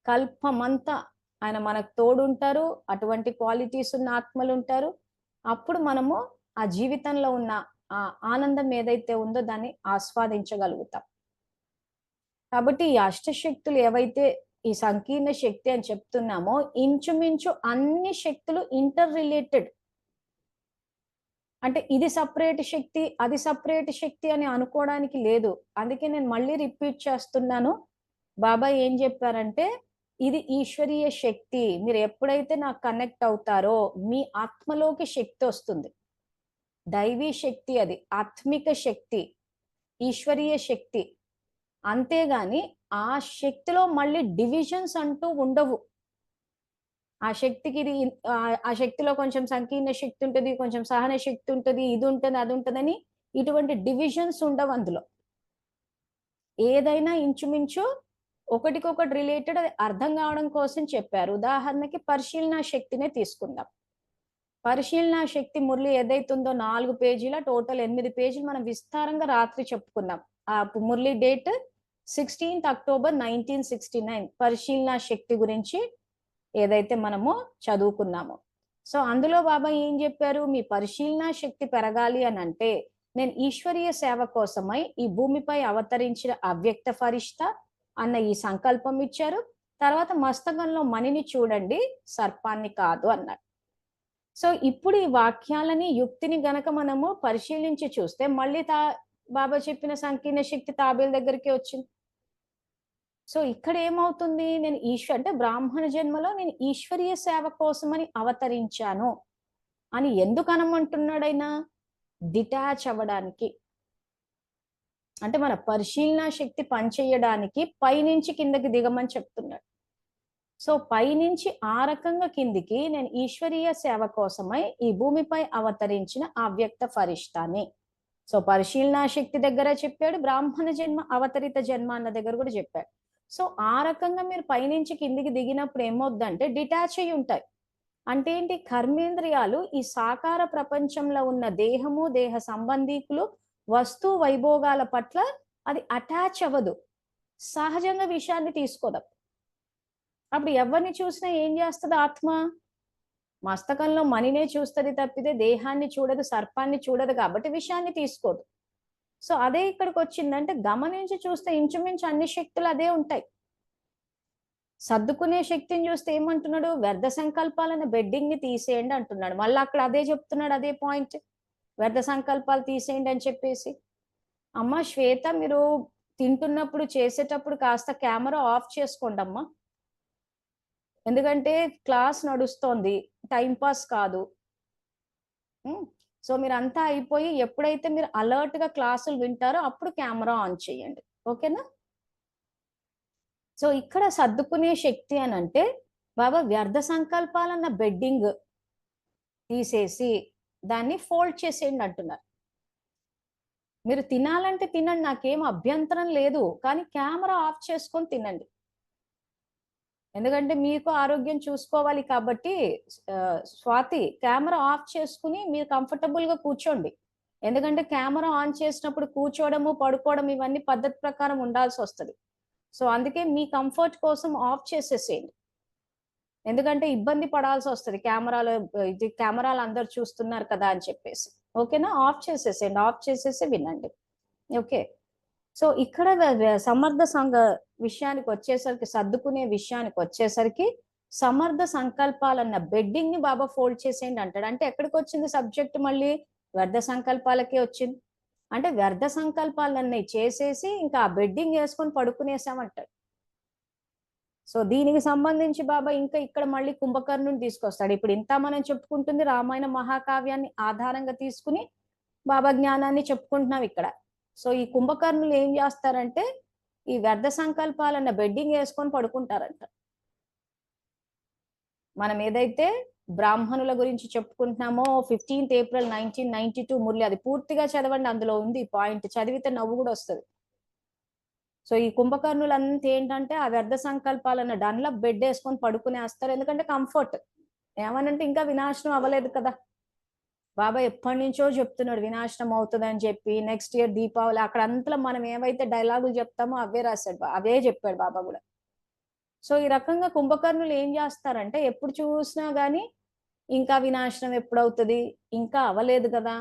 కల్పమంతా ఆయన మనకు తోడుంటారు, అటువంటి క్వాలిటీస్ ఉన్న ఆత్మలు ఉంటారు. అప్పుడు మనము ఆ జీవితంలో ఉన్న ఆ ఆనందం ఏదైతే ఉందో దాన్ని ఆస్వాదించగలుగుతాం. కాబట్టి ఈ అష్టశక్తులు ఏవైతే ఈ సంకీర్ణ శక్తి అని చెప్తున్నామో ఇంచుమించు అన్ని శక్తులు ఇంటర్ రిలేటెడ్. అంటే ఇది సపరేట్ శక్తి, అది సపరేట్ శక్తి అని అనుకోవడానికి లేదు. అందుకే నేను మళ్ళీ రిపీట్ చేస్తున్నాను, బాబా ఏం చెప్పారంటే ఇది ఈశ్వరీయ శక్తి. మీరు ఎప్పుడైతే నాకు కనెక్ట్ అవుతారో మీ ఆత్మలోకి శక్తి వస్తుంది. దైవీ శక్తి, అది ఆత్మిక శక్తి, ఈశ్వరీయ శక్తి. అంతేగాని ఆ శక్తిలో మళ్ళీ డివిజన్స్ అంటూ ఉండవు. ఆ శక్తికి ఇది ఆ శక్తిలో కొంచెం సంకీర్ణ శక్తి ఉంటుంది, కొంచెం సహన శక్తి ఉంటుంది, ఇది ఉంటుంది అది ఉంటుందని ఇటువంటి డివిజన్స్ ఉండవు అందులో. ఏదైనా ఇంచుమించు ఒకటికొకటి రిలేటెడ్, అది అర్థం కావడం కోసం చెప్పారు. ఉదాహరణకి పరిశీలన శక్తినే తీసుకుందాం. పరిశీలన శక్తి మురళి ఏదైతుందో 4 పేజీల టోటల్ 8 పేజీలు మనం విస్తారంగా రాత్రి చెప్పుకున్నాం. ఆ మురళి డేట్ 16th October 1969 పరిశీలన శక్తి గురించి ఏదైతే మనము చదువుకున్నామో. సో అందులో బాబా ఏం చెప్పారు, మీ పరిశీలన శక్తి పెరగాలి అని అంటే నేను ఈశ్వరీయ సేవ కోసమై ఈ భూమిపై అవతరించిన అవ్యక్త ఫరిష్ట అన్న ఈ సంకల్పం ఇచ్చారు. తర్వాత మస్తకంలో మణిని చూడండి, సర్పాన్ని కాదు అన్నారు. సో ఇప్పుడు ఈ వాక్యాలని యుక్తిని గనక మనము పరిశీలించి చూస్తే మళ్ళీ బాబా చెప్పిన సంకీర్ణ శక్తి తాబేలు దగ్గరికి వచ్చింది. సో ఇక్కడ ఏమవుతుంది, నేను అంటే బ్రాహ్మణ జన్మలో నేను ఈశ్వరీయ సేవ కోసమని అవతరించాను అని ఎందుకు అనమంటున్నాడైనా, డిటాచ్ అవ్వడానికి, అంటే మన పరిశీలన శక్తి పనిచేయడానికి పైనుంచి కిందకి దిగమని చెప్తున్నాడు. సో పైనుంచి ఆ రకంగా కిందికి నేను ఈశ్వరీయ సేవ కోసమై ఈ భూమిపై అవతరించిన అవ్యక్త ఫరిష్టాని. సో పరిశీలన శక్తి దగ్గర చెప్పాడు, బ్రాహ్మణ జన్మ అవతరిత జన్మ అన్న దగ్గర కూడా చెప్పాడు. సో ఆ రకంగా మీరు పైనుంచి కిందికి దిగినప్పుడు ఏమవుద్దంటే డిటాచ్ అయి ఉంటాయి. అంటే ఏంటి, కర్మేంద్రియాలు ఈ సాకార ప్రపంచంలో ఉన్న దేహము, దేహ సంబంధీకులు, వస్తు వైభోగాల పట్ల అది అటాచ్ అవ్వదు, సహజంగా విషయాన్ని తీసుకోదాం. అప్పుడు ఎవరిని చూసినా ఏం చేస్తుంది ఆత్మ, మస్తకంలో మణినే చూస్తుంది తప్పితే దేహాన్ని చూడదు, సర్పాన్ని చూడదు, కాబట్టి విషయాన్ని తీసుకోదు. సో అదే ఇక్కడికి వచ్చిందంటే గమనించి చూస్తే ఇంచుమించు అన్ని శక్తులు అదే ఉంటాయి. సర్దుకునే శక్తిని చూస్తే ఏమంటున్నాడు, వ్యర్థ సంకల్పాలను బెడ్డింగ్ ని తీసేయండి అంటున్నాడు. మళ్ళీ అక్కడ అదే చెప్తున్నాడు, అదే పాయింట్, వ్యర్థ సంకల్పాలు తీసేయండి అని చెప్పేసి. అమ్మ శ్వేత, మీరు తింటున్నప్పుడు చేసేటప్పుడు కాస్త కెమెరా ఆఫ్ చేసుకోండి అమ్మా, ఎందుకంటే క్లాస్ నడుస్తోంది, టైం పాస్ కాదు. సో మీరు అంతా అయిపోయి ఎప్పుడైతే మీరు అలర్ట్ గా క్లాసులు వింటారో అప్పుడు కెమెరా ఆన్ చేయండి, ఓకేనా. సో ఇక్కడ సర్దుకునే శక్తి అని అంటే బాబా వ్యర్థ సంకల్పాలన్న బెడ్డింగ్ తీసేసి దాన్ని ఫోల్డ్ చేసేయండి అంటున్నారు. మీరు తినాలంటే తినండి, నాకేం అభ్యంతరం లేదు, కానీ కెమెరా ఆఫ్ చేసుకొని తినండి, ఎందుకంటే మీకు ఆరోగ్యం చూసుకోవాలి కాబట్టి. స్వాతి, కెమెరా ఆఫ్ చేసుకుని మీరు కంఫర్టబుల్ గా కూర్చోండి, ఎందుకంటే కెమెరా ఆన్ చేసినప్పుడు కూర్చోవడము, పడుకోవడం ఇవన్నీ పద్ధతి ప్రకారం ఉండాల్సి వస్తుంది. సో అందుకే మీ కంఫర్ట్ కోసం ఆఫ్ చేసేసేయండి, ఎందుకంటే ఇబ్బంది పడాల్సి వస్తుంది కెమెరాలు అందరు చూస్తున్నారు కదా అని చెప్పేసి. ఓకేనా, ఆఫ్ చేసేసేయండి, ఆఫ్ చేసేసి వినండి, ఓకే. సో ఇక్కడ సమర్థ సంఘ విషయానికి వచ్చేసరికి, సర్దుకునే విషయానికి వచ్చేసరికి సమర్థ సంకల్పాలన్న బెడ్డింగ్ ని బాబా ఫోల్డ్ చేసేయండి అంటాడు. అంటే ఎక్కడికి వచ్చింది సబ్జెక్ట్, మళ్ళీ వ్యర్థ సంకల్పాలకే వచ్చింది. అంటే వ్యర్థ సంకల్పాలన్నీ చేసేసి ఇంకా ఆ బెడ్డింగ్ వేసుకొని పడుకునేసామంటాడు. సో దీనికి సంబంధించి బాబా ఇంకా ఇక్కడ మళ్ళీ కుంభకర్ణుని తీసుకొస్తాడు. ఇప్పుడు ఇంత మనం చెప్పుకుంటుంది రామాయణ మహాకావ్యాన్ని ఆధారంగా తీసుకుని బాబా జ్ఞానాన్ని చెప్పుకుంటున్నాం ఇక్కడ. సో ఈ కుంభకర్ణులు ఏం చేస్తారంటే ఈ వ్యర్థ సంకల్పాలన్న బెడ్డింగ్ వేసుకొని పడుకుంటారంట. మనం ఏదైతే బ్రాహ్మణుల గురించి చెప్పుకుంటున్నామో 15th April 1992 మురళి, అది పూర్తిగా చదవండి, అందులో ఉంది పాయింట్, చదివితే నవ్వు కూడా వస్తుంది. సో ఈ కుంభకర్ణులంతా ఏంటంటే ఆ వ్యర్థ సంకల్పాలన్న డన్లో బెడ్ వేసుకొని పడుకునేస్తారు, ఎందుకంటే కంఫర్ట్. ఏమనంటే ఇంకా వినాశనం అవ్వలేదు కదా, బాబా ఎప్పటి నుంచో చెప్తున్నాడు వినాశనం అవుతుంది అని చెప్పి. నెక్స్ట్ ఇయర్ దీపావళి, అక్కడ అంతలో మనం ఏవైతే డైలాగులు చెప్తామో అవే రాశాడు, అవే చెప్పాడు బాబా కూడా. సో ఈ రకంగా కుంభకర్ణులు ఏం చేస్తారంటే ఎప్పుడు చూసినా గానీ ఇంకా వినాశనం ఎప్పుడవుతుంది, ఇంకా అవలేదు కదా,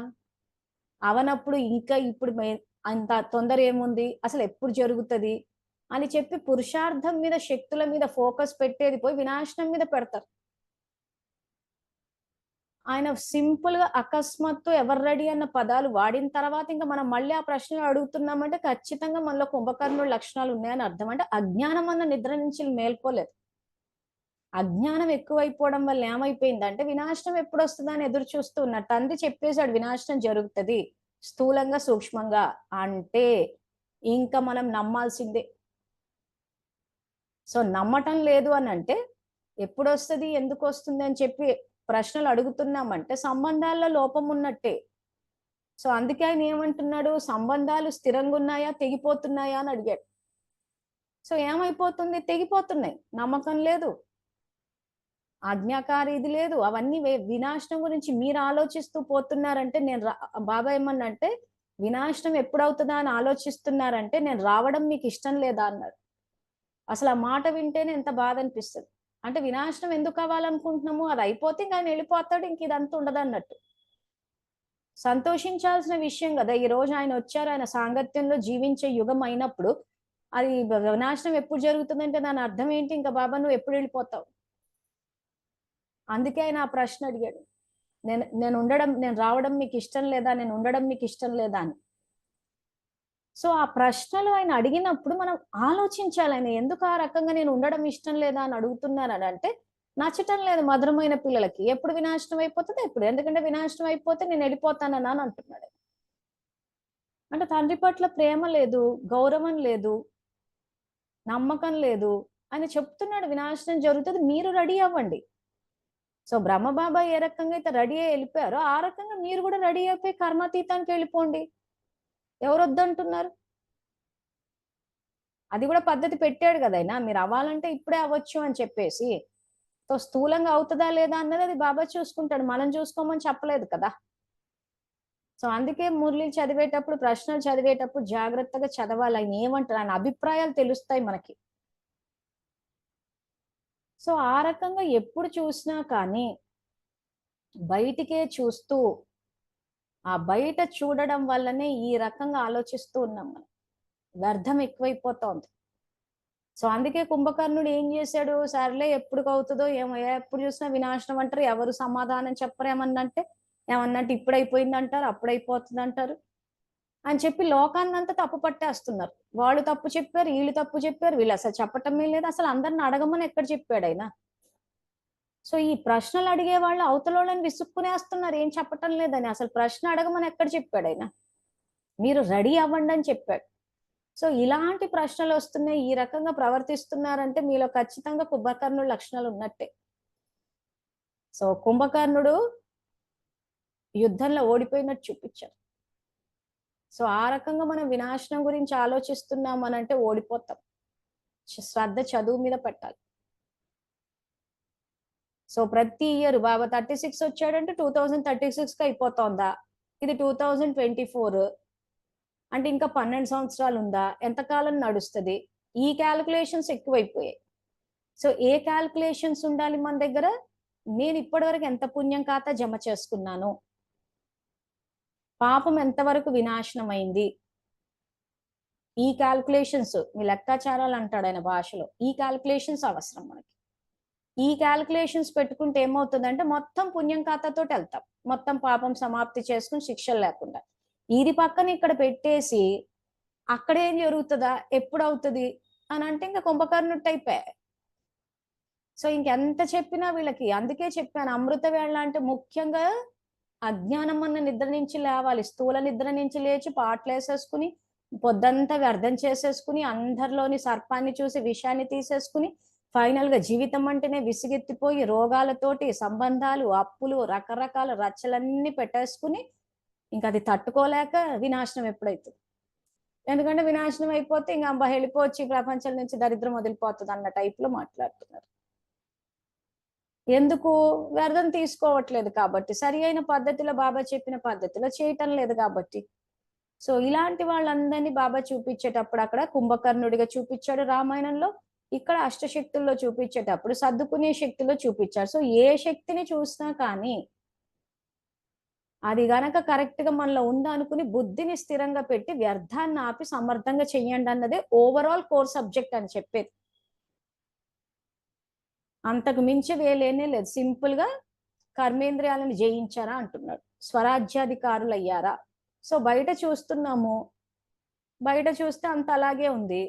అవనప్పుడు ఇంకా ఇప్పుడు అంత తొందర ఏముంది, అసలు ఎప్పుడు జరుగుతుంది అని చెప్పి పురుషార్థం మీద, శక్తుల మీద ఫోకస్ పెట్టేది పోయి వినాశనం మీద పెడతారు. ఆయన సింపుల్ గా అకస్మాత్తు ఎవరు రెడీ అన్న పదాలు వాడిన తర్వాత ఇంకా మనం మళ్ళీ ఆ ప్రశ్నలు అడుగుతున్నామంటే ఖచ్చితంగా మనలో కుంభకర్ణుడు లక్షణాలు ఉన్నాయని అర్థం. అంటే అజ్ఞానం అన్న నిద్ర నుంచి మేల్కోలేదు, అజ్ఞానం ఎక్కువైపోవడం వల్ల ఏమైపోయిందంటే వినాశనం ఎప్పుడు వస్తుందని ఎదురు చూస్తూ ఉన్నారు. తండ్రి చెప్పేశాడు వినాశనం జరుగుతుంది స్థూలంగా సూక్ష్మంగా, అంటే ఇంకా మనం నమ్మాల్సిందే. సో నమ్మటం లేదు అని అంటే ఎప్పుడు వస్తుంది, ఎందుకు వస్తుంది అని చెప్పి ప్రశ్నలు అడుగుతున్నామంటే సంబంధాల్లో లోపం ఉన్నట్టే. సో అందుకే ఆయన ఏమంటున్నాడు, సంబంధాలు స్థిరంగా ఉన్నాయా తెగిపోతున్నాయా అని అడిగాడు. సో ఏమైపోతుంది, తెగిపోతున్నాయి, నమ్మకం లేదు, ఆజ్ఞాకారి ఇది లేదు, అవన్నీ వినాశనం గురించి మీరు ఆలోచిస్తూ పోతున్నారంటే నేను బాబా ఏమన్నంటే వినాశనం ఎప్పుడవుతుందా అని ఆలోచిస్తున్నారంటే నేను రావడం మీకు ఇష్టం లేదా అన్నాడు. అసలు ఆ మాట వింటేనే ఎంత బాధ అనిపిస్తుంది. అంటే వినాశనం ఎందుకు అవ్వాలనుకుంటున్నాము, అది అయిపోతే ఇంకా ఆయన వెళ్ళిపోతాడు, ఇంక ఇదంతా ఉండదు అన్నట్టు. సంతోషించాల్సిన విషయం కదా, ఈ రోజు ఆయన వచ్చారు, ఆయన సాంగత్యంలో జీవించే యుగం అయినప్పుడు అది వినాశనం ఎప్పుడు జరుగుతుందంటే దాని అర్థం ఏంటి, ఇంకా బాబా నువ్వు ఎప్పుడు వెళ్ళిపోతావు. అందుకే ఆయన ఆ ప్రశ్న అడిగాడు, నేను రావడం మీకు ఇష్టం లేదా, నేను ఉండడం మీకు ఇష్టం లేదా అని. సో ఆ ప్రశ్నలు ఆయన అడిగినప్పుడు మనం ఆలోచించాలి, ఆయన ఎందుకు ఆ రకంగా నేను ఉండడం ఇష్టం లేదా అని అడుగుతున్నారని. అంటే నచ్చటం లేదు మధురమైన పిల్లలకి, ఎప్పుడు వినాశనం అయిపోతుంది ఎప్పుడు, ఎందుకంటే వినాశనం అయిపోతే నేను వెళ్ళిపోతానని అని అంటున్నాడు. అంటే తండ్రి పట్ల ప్రేమ లేదు, గౌరవం లేదు, నమ్మకం లేదు. ఆయన చెప్తున్నాడు వినాశనం జరుగుతుంది, మీరు రెడీ అవ్వండి. సో బ్రహ్మబాబా ఏ రకంగా అయితే రెడీ అయ్యి వెళ్ళిపోయారో ఆ రకంగా మీరు కూడా రెడీ అయిపోయి కర్మాతీతానికి వెళ్ళిపోండి. ఎవరు వద్దంటున్నారు? అది కూడా పద్ధతి పెట్టాడు కదా ఆయన, మీరు అవ్వాలంటే ఇప్పుడే అవ్వచ్చు అని చెప్పేసి. సో స్థూలంగా అవుతుందా లేదా అన్నది అది బాబా చూసుకుంటాడు, మనం చూసుకోమని చెప్పలేదు కదా. సో అందుకే మురళి చదివేటప్పుడు, ప్రశ్నలు చదివేటప్పుడు జాగ్రత్తగా చదవాలి, ఆయన ఏమంటారు, ఆయన అభిప్రాయాలు తెలుస్తాయి మనకి. సో ఆ రకంగా ఎప్పుడు చూసినా కానీ బయటికే చూస్తూ, ఆ బయట చూడడం వల్లనే ఈ రకంగా ఆలోచిస్తూ ఉన్నాం మనం, వ్యర్థం ఎక్కువైపోతోంది. సో అందుకే కుంభకర్ణుడు ఏం చేశాడు, సర్లే ఎప్పుడు అవుతుందో ఏమో, ఎప్పుడు చూసినా వినాశనం అంటారు, ఎవరు సమాధానం చెప్పరు, ఏమన్నంటే ఇప్పుడైపోయింది అంటారు, అప్పుడైపోతుంది అంటారు అని చెప్పి లోకాన్నంతా తప్పు పట్టేస్తున్నారు. వాళ్ళు తప్పు చెప్పారు, వీళ్ళు తప్పు చెప్పారు, వీళ్ళు అసలు చెప్పటమే లేదు, అసలు అందరిని అడగమని ఎక్కడ చెప్పాడు ఆయన. సో ఈ ప్రశ్నలు అడిగే వాళ్ళు అవతలోళ్ళని విసుక్కునేస్తున్నారు, ఏం చెప్పటం లేదని. అసలు ప్రశ్న అడగమని ఎక్కడ చెప్పాడు ఆయన, మీరు రెడీ అవ్వండి అని చెప్పాడు. సో ఇలాంటి ప్రశ్నలు వస్తున్నాయి, ఈ రకంగా ప్రవర్తిస్తున్నారంటే మీలో ఖచ్చితంగా కుంభకర్ణుడు లక్షణాలు ఉన్నట్టే. సో కుంభకర్ణుడు యుద్ధంలో ఓడిపోయినట్టు చూపించారు. సో ఆ రకంగా మనం వినాశనం గురించి ఆలోచిస్తున్నాం అని అంటే ఓడిపోతాం. శ్రద్ధ చదువు మీద పెట్టాలి. సో ప్రతి ఇయర్ బాబా 36 వచ్చాడంటే 2036కి అయిపోతుందా, ఇది 2024 అంటే ఇంకా 12 సంవత్సరాలు ఉందా, ఎంతకాలం నడుస్తుంది, ఈ క్యాలిక్యులేషన్స్ ఎక్కువైపోయాయి. సో ఏ క్యాలిక్యులేషన్స్ ఉండాలి మన దగ్గర, నేను ఇప్పటివరకు ఎంత పుణ్యం ఖాతా జమ చేసుకున్నాను, పాపం ఎంతవరకు వినాశనం అయింది, ఈ క్యాలిక్యులేషన్స్, మీ లెక్కాచారాలు అంటాడు ఆయన భాషలో, ఈ క్యాలిక్యులేషన్స్ అవసరం మనకి. ఈ క్యాలిక్యులేషన్స్ పెట్టుకుంటే ఏమవుతుందంటే మొత్తం పుణ్యం ఖాతాతో వెళ్తాం, మొత్తం పాపం సమాప్తి చేసుకుని శిక్షలు లేకుండా. ఇది పక్కన ఇక్కడ పెట్టేసి అక్కడేం జరుగుతుందా, ఎప్పుడు అవుతుంది అని అంటే ఇంకా కుంభకర్ణుడు అయిపోయా. సో ఇంకెంత చెప్పినా వీళ్ళకి, అందుకే చెప్పాను అమృత వేళ అంటే ముఖ్యంగా అజ్ఞానం అన్న నిద్ర నుంచి లేవాలి. స్థూల నిద్ర నుంచి లేచి పాటలు వేసేసుకుని పొద్దంతా వ్యర్థం చేసేసుకుని అందరిలోని సర్పాన్ని చూసి విషయాన్ని తీసేసుకుని ఫైనల్ గా జీవితం అంటేనే విసిగెత్తిపోయి రోగాలతోటి సంబంధాలు, అప్పులు, రకరకాల రచ్చలన్నీ పెట్టేసుకుని ఇంకా అది తట్టుకోలేక వినాశనం ఎప్పుడైతుంది. ఎందుకంటే వినాశనం అయిపోతే ఇంకా అబ్బా వెళ్ళిపోవచ్చు, ఈ ప్రపంచం నుంచి దరిద్రం వదిలిపోతుంది అన్న టైప్ లో మాట్లాడుతున్నారు. ఎందుకు, వ్యర్థం తీసుకోవట్లేదు కాబట్టి, సరి అయిన పద్ధతిలో బాబా చెప్పిన పద్ధతిలో చేయటం లేదు కాబట్టి. సో ఇలాంటి వాళ్ళందరినీ బాబా చూపించేటప్పుడు అక్కడ కుంభకర్ణుడిగా చూపించాడు రామాయణంలో, ఇక్కడ అష్టశక్తుల్లో చూపించేటప్పుడు సర్దుకునే శక్తిలో చూపించాడు. సో ఏ శక్తిని చూసినా కానీ అది గనక కరెక్ట్ గా మనలో ఉందా అనుకుని బుద్ధిని స్థిరంగా పెట్టి వ్యర్థాన్ని ఆపి సమర్థంగా చెయ్యండి అన్నదే ఓవరాల్ కోర్ సబ్జెక్ట్ అని చెప్పేది. అంతకు మించి వేలేనే లేదు. సింపుల్ గా కర్మేంద్రియాలను జయించారా అంటున్నాడు, స్వరాజ్యాధికారులు అయ్యారా. సో బయట చూస్తున్నాము, బయట చూస్తే అంత అలాగే ఉంది.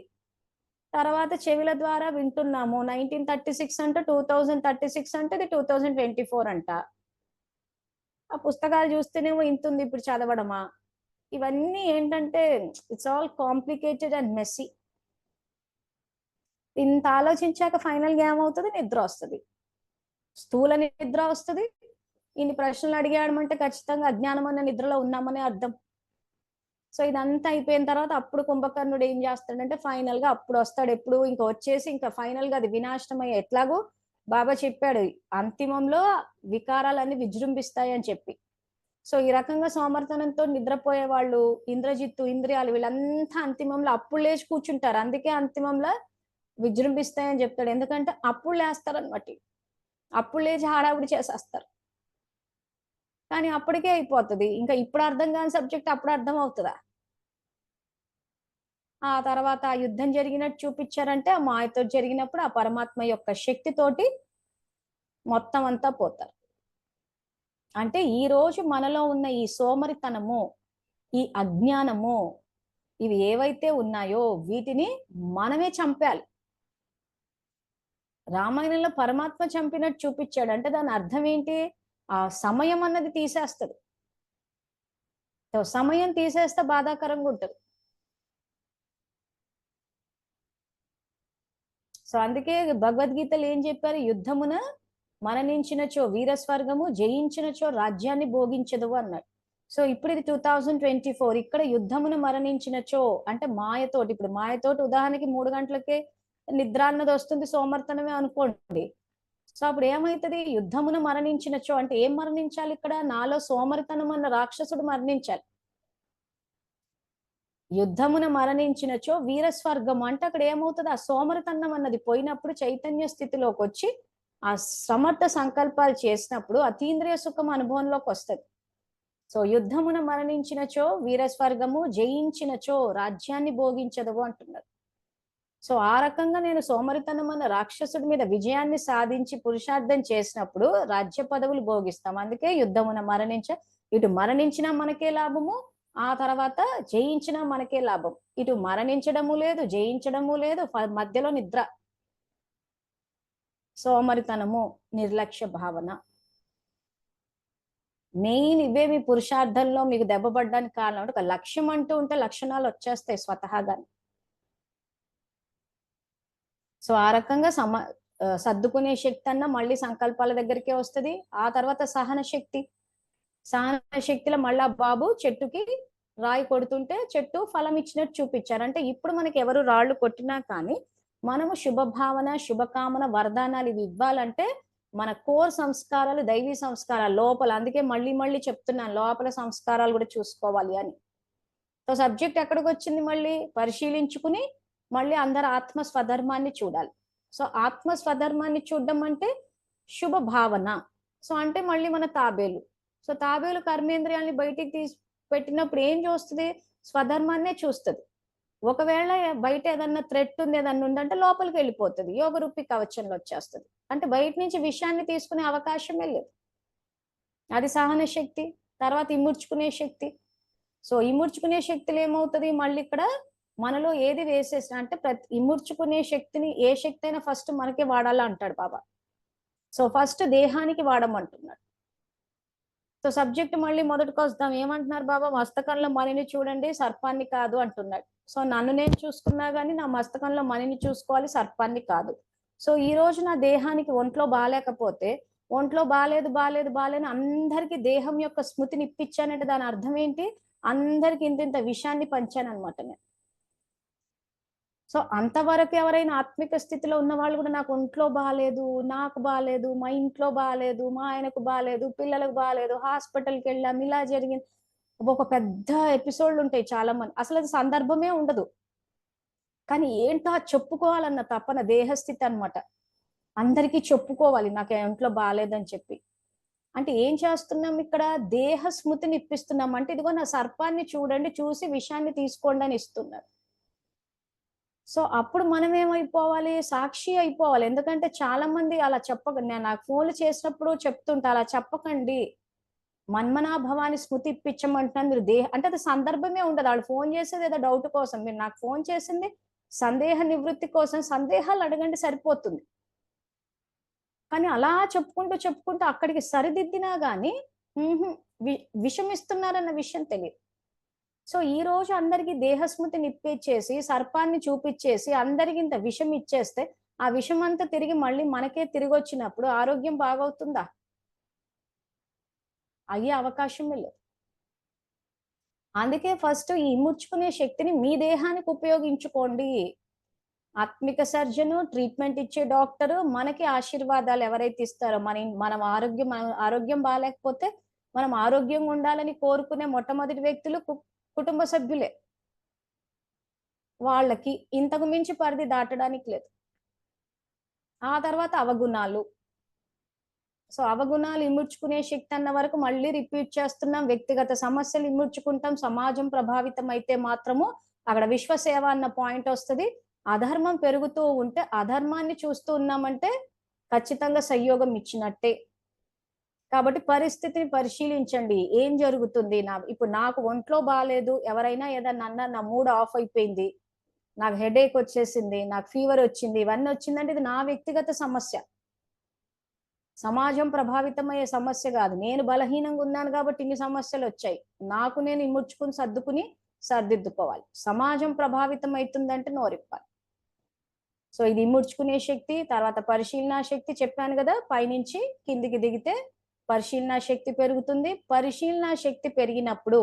తర్వాత చెవుల ద్వారా వింటున్నాము, 1936 అంటే 2036 అంటే ఇది 2024 అంట. ఆ పుస్తకాలు చూస్తేనేమో ఇంత ఉంది, ఇప్పుడు చదవడమా. ఇవన్నీ ఏంటంటే it's all complicated and messy. ఇంత ఆలోచించాక ఫైనల్ గా ఏమవుతుంది, నిద్ర వస్తుంది, స్థూల నిద్ర వస్తుంది. ఇన్ని ప్రశ్నలు అడిగాడమంటే ఖచ్చితంగా అజ్ఞానం అన్న నిద్రలో ఉన్నామనే అర్థం. సో ఇదంతా అయిపోయిన తర్వాత అప్పుడు కుంభకర్ణుడు ఏం చేస్తాడంటే ఫైనల్ గా అప్పుడు వస్తాడు, ఎప్పుడు ఇంకా వచ్చేసి ఇంకా ఫైనల్ గా అది వినాశనం అయ్యే, ఎట్లాగో బాబా చెప్పాడు అంతిమంలో వికారాలన్నీ విజృంభిస్తాయి అని చెప్పి. సో ఈ రకంగా సోమర్థనంతో నిద్రపోయే వాళ్ళు, ఇంద్రజిత్తు, ఇంద్రియాలు, వీళ్ళంతా అంతిమంలో అప్పుడు లేచి కూర్చుంటారు. అందుకే అంతిమంలో విజృంభిస్తాయని చెప్తాడు. ఎందుకంటే అప్పుడు లేస్తారనమాట. అప్పుడు లేచి హడావుడి చేసేస్తారు. కానీ అప్పటికే అయిపోతది. ఇంకా ఇప్పుడు అర్థం కాని సబ్జెక్ట్ అప్పుడు అర్థం అవుతదా? ఆ తర్వాత ఆ యుద్ధం జరిగినట్టు చూపిచ్చారంటే, ఆ మాయతోటి జరిగినప్పుడు ఆ పరమాత్మ యొక్క శక్తితోటి మొత్తం అంతా పోతారు. అంటే ఈ రోజు మనలో ఉన్న ఈ సోమరితనము, ఈ అజ్ఞానము, ఇవి ఏవైతే ఉన్నాయో వీటిని మనమే చంపేయాలి. రామాయణంలో పరమాత్మ చంపినట్టు చూపిచ్చాడు. అంటే దాని అర్థం ఏంటి? ఆ సమయం అన్నది తీసేస్తది. సమయం తీసేస్తే బాధాకరంగా ఉంటది. సో అందుకే భగవద్గీతలో ఏం చెప్పారు? యుద్ధమున మరణించినచో వీరస్వర్గము, జయించినచో రాజ్యాన్ని భోగించదు అన్నాడు. సో ఇప్పుడు ఇది 2024. ఇక్కడ యుద్ధమును మరణించినచో అంటే మాయతోటి, ఇప్పుడు మాయతోటి ఉదాహరణకి 3 గంటలకే నిద్ర అన్నది వస్తుంది, సోమర్తనమే అనుకోండి. సో అప్పుడు ఏమైతుంది? యుద్ధమును మరణించినచో అంటే ఏం మరణించాలి? ఇక్కడ నాలో సోమరితనం అన్న రాక్షసుడు మరణించాలి. యుద్ధమున మరణించినచో వీరస్వర్గం అంటే అక్కడ ఏమవుతుంది? ఆ సోమరితనం అన్నది పోయినప్పుడు చైతన్య స్థితిలోకి వచ్చి ఆ సమర్థ సంకల్పాలు చేసినప్పుడు అతీంద్రియ సుఖం అనుభవంలోకి వస్తుంది. సో యుద్ధమున మరణించినచో వీరస్వర్గము, జయించినచో రాజ్యాన్ని భోగించదు అంటున్నారు. సో ఆ రకంగా నేను సోమరితనం అన్న రాక్షసుడి మీద విజయాన్ని సాధించి పురుషార్థం చేసినప్పుడు రాజ్య పదవులు భోగిస్తాం. అందుకే యుద్ధమున ఇటు మరణించినా మనకే లాభము, ఆ తర్వాత జయించినా మనకే లాభం. ఇటు మరణించడము లేదు, జయించడము లేదు, మధ్యలో నిద్ర, సోమరితనము, నిర్లక్ష్య భావన. మెయిన్ ఇవే మీ పురుషార్థంలో మీకు దెబ్బపడడానికి కారణం. ఒక లక్ష్యం అంటూ ఉంటే లక్షణాలు వచ్చేస్తాయి స్వతహాగా. సో ఆ రకంగా సర్దుకునే శక్తి అన్న మళ్ళీ సంకల్పాల దగ్గరికే వస్తుంది. ఆ తర్వాత సహన శక్తి, సహన శక్తిలో మళ్ళా బాబు చెట్టుకి రాయి కొడుతుంటే చెట్టు ఫలం ఇచ్చినట్టు చూపించారు. అంటే ఇప్పుడు మనకి ఎవరు రాళ్ళు కొట్టినా కానీ మనము శుభభావన, శుభకామన, వరదానాలు ఇవి ఇవ్వాలంటే మన కోర్ సంస్కారాలు, దైవీ సంస్కారాలు లోపల. అందుకే మళ్ళీ మళ్ళీ చెప్తున్నాను, లోపల సంస్కారాలు కూడా చూసుకోవాలి అని. సో సబ్జెక్ట్ ఎక్కడికి వచ్చింది? మళ్ళీ పరిశీలించుకుని మళ్ళీ అందరు ఆత్మ స్వధర్మాన్ని చూడాలి. సో ఆత్మ స్వధర్మాన్ని చూడడం అంటే శుభ భావన. సో అంటే మళ్ళీ మన తాబేలు. సో తాబేలు కర్మేంద్రియాలని బయటికి తీసి పెట్టినప్పుడు ఏం చూస్తుంది? స్వధర్మాన్నే చూస్తుంది. ఒకవేళ బయట ఏదన్నా థ్రెట్ ఉంది, ఏదన్నా ఉందంటే లోపలికి వెళ్ళిపోతుంది, యోగ రూపి కవచంలో వచ్చేస్తుంది. అంటే బయట నుంచి విషయాన్ని తీసుకునే అవకాశమే లేదు. అది సహన శక్తి. తర్వాత ఇముడ్చుకునే శక్తి. సో ఇముడ్చుకునే శక్తులు ఏమవుతుంది? మళ్ళీ ఇక్కడ మనలో ఏది వేసేసిన అంటే ఇముడ్చుకునే శక్తిని ఏ శక్తి అయినా ఫస్ట్ మనకే వాడాలా అంటాడు బాబా. సో ఫస్ట్ దేహానికి వాడమంటున్నాడు. సో సబ్జెక్ట్ మళ్ళీ మొదటికి వస్తాం. ఏమంటున్నారు బాబా? మస్తకంలో మణిని చూడండి, సర్పాన్ని కాదు అంటున్నాడు. సో నన్ను నేను చూసుకున్నా గానీ నా మస్తకంలో మణిని చూసుకోవాలి, సర్పాన్ని కాదు. సో ఈ రోజు నా దేహానికి ఒంట్లో బాగాలేకపోతే, ఒంట్లో బాగాలేదు అందరికి దేహం యొక్క స్మృతిని ఇప్పించానంటే దాని అర్థం ఏంటి? అందరికి ఇంత విషయాన్ని పంచానమాట నేను. సో అంతవరకు ఎవరైనా ఆత్మిక స్థితిలో ఉన్న వాళ్ళు కూడా నాకు ఒంట్లో బాగాలేదు, నాకు బాగాలేదు, మా ఇంట్లో బాగాలేదు, మా ఆయనకు బాగాలేదు, పిల్లలకు బాగాలేదు, హాస్పిటల్కి వెళ్ళాం, ఇలా జరిగింది, ఒక పెద్ద ఎపిసోడ్లు ఉంటాయి చాలా మంది. అసలు అది సందర్భమే ఉండదు, కానీ ఏంటో చెప్పుకోవాలన్న తపన, దేహస్థితి అనమాట. అందరికీ చెప్పుకోవాలి నాకు ఒంట్లో బాగాలేదని చెప్పి. అంటే ఏం చేస్తున్నాం ఇక్కడ? దేహ స్మృతిని ఇప్పిస్తున్నాం. అంటే ఇదిగో నా సర్పాన్ని చూడండి, చూసి విషయాన్ని తీసుకోండి అని ఇస్తున్నారు. సో అప్పుడు మనం ఏమైపోవాలి? సాక్షి అయిపోవాలి. ఎందుకంటే చాలా మంది అలా నేను నాకు ఫోన్లు చేసినప్పుడు చెప్తుంటా, అలా చెప్పకండి, మన్మనాభవాన్ని స్మృతి ఇప్పించమంటున్నాను మీరు అంటే అది సందర్భమే ఉండదు. వాళ్ళు ఫోన్ చేసేది ఏదో డౌట్ కోసం, మీరు నాకు ఫోన్ చేసింది సందేహ నివృత్తి కోసం, సందేహాలు అడగండి సరిపోతుంది. కానీ అలా చెప్పుకుంటూ అక్కడికి సరిదిద్దినా గానీ విషమిస్తున్నారన్న విషయం తెలియదు. సో ఈ రోజు అందరికి దేహస్మృతి నిప్పించేసి సర్పాన్ని చూపించేసి అందరికి ఇంత విషం ఇచ్చేస్తే ఆ విషం అంతా తిరిగి మళ్ళీ మనకే తిరిగి వచ్చినప్పుడు ఆరోగ్యం బాగవుతుందా? అయ్యే అవకాశమే లేదు. అందుకే ఫస్ట్ ఈ ఇముడ్చుకునే శక్తిని మీ దేహానికి ఉపయోగించుకోండి. ఆత్మిక సర్జను, ట్రీట్మెంట్ ఇచ్చే డాక్టరు మనకి ఆశీర్వాదాలు ఎవరైతే ఇస్తారో, మనం ఆరోగ్యం బాగాలేకపోతే మనం ఆరోగ్యంగా ఉండాలని కోరుకునే మొట్టమొదటి వ్యక్తులు కుటుంబ సభ్యులే. వాళ్ళకి ఇంతకు మించి పరిధి దాటడానికి లేదు. ఆ తర్వాత అవగుణాలు. సో అవగుణాలు ఇముడ్చుకునే శక్తి అన్న వరకు మళ్ళీ రిపీట్ చేస్తున్నాం. వ్యక్తిగత సమస్యలు ఇముడ్చుకుంటాం. సమాజం ప్రభావితం అయితే మాత్రము అక్కడ విశ్వసేవ అన్న పాయింట్ వస్తుంది. అధర్మం పెరుగుతూ ఉంటే అధర్మాన్ని చూస్తూ ఉన్నామంటే ఖచ్చితంగా సంయోగం ఇచ్చినట్టే. కాబట్టి పరిస్థితిని పరిశీలించండి. ఏం జరుగుతుంది? ఇప్పుడు నాకు ఒంట్లో బాగాలేదు, ఎవరైనా ఏదన్నా అన్నా నా మూడ్ ఆఫ్ అయిపోయింది, నాకు హెడేక్ వచ్చేసింది, నాకు ఫీవర్ వచ్చింది, ఇవన్నీ వచ్చిందంటే ఇది నా వ్యక్తిగత సమస్య. సమాజం ప్రభావితమయ్యే సమస్య కాదు. నేను బలహీనంగా ఉన్నాను కాబట్టి ఇన్ని సమస్యలు వచ్చాయి. నాకు నేను ఇముడ్చుకుని సర్దిద్దుకోవాలి. సమాజం ప్రభావితం అవుతుందంటే నోరిప్పాలి. సో ఇది ఇముడ్చుకునే శక్తి, తర్వాత పరిశీలన శక్తి చెప్పాను కదా. పైనుంచి కిందికి దిగితే పరిశీలన శక్తి పెరుగుతుంది. పరిశీలన శక్తి పెరిగినప్పుడు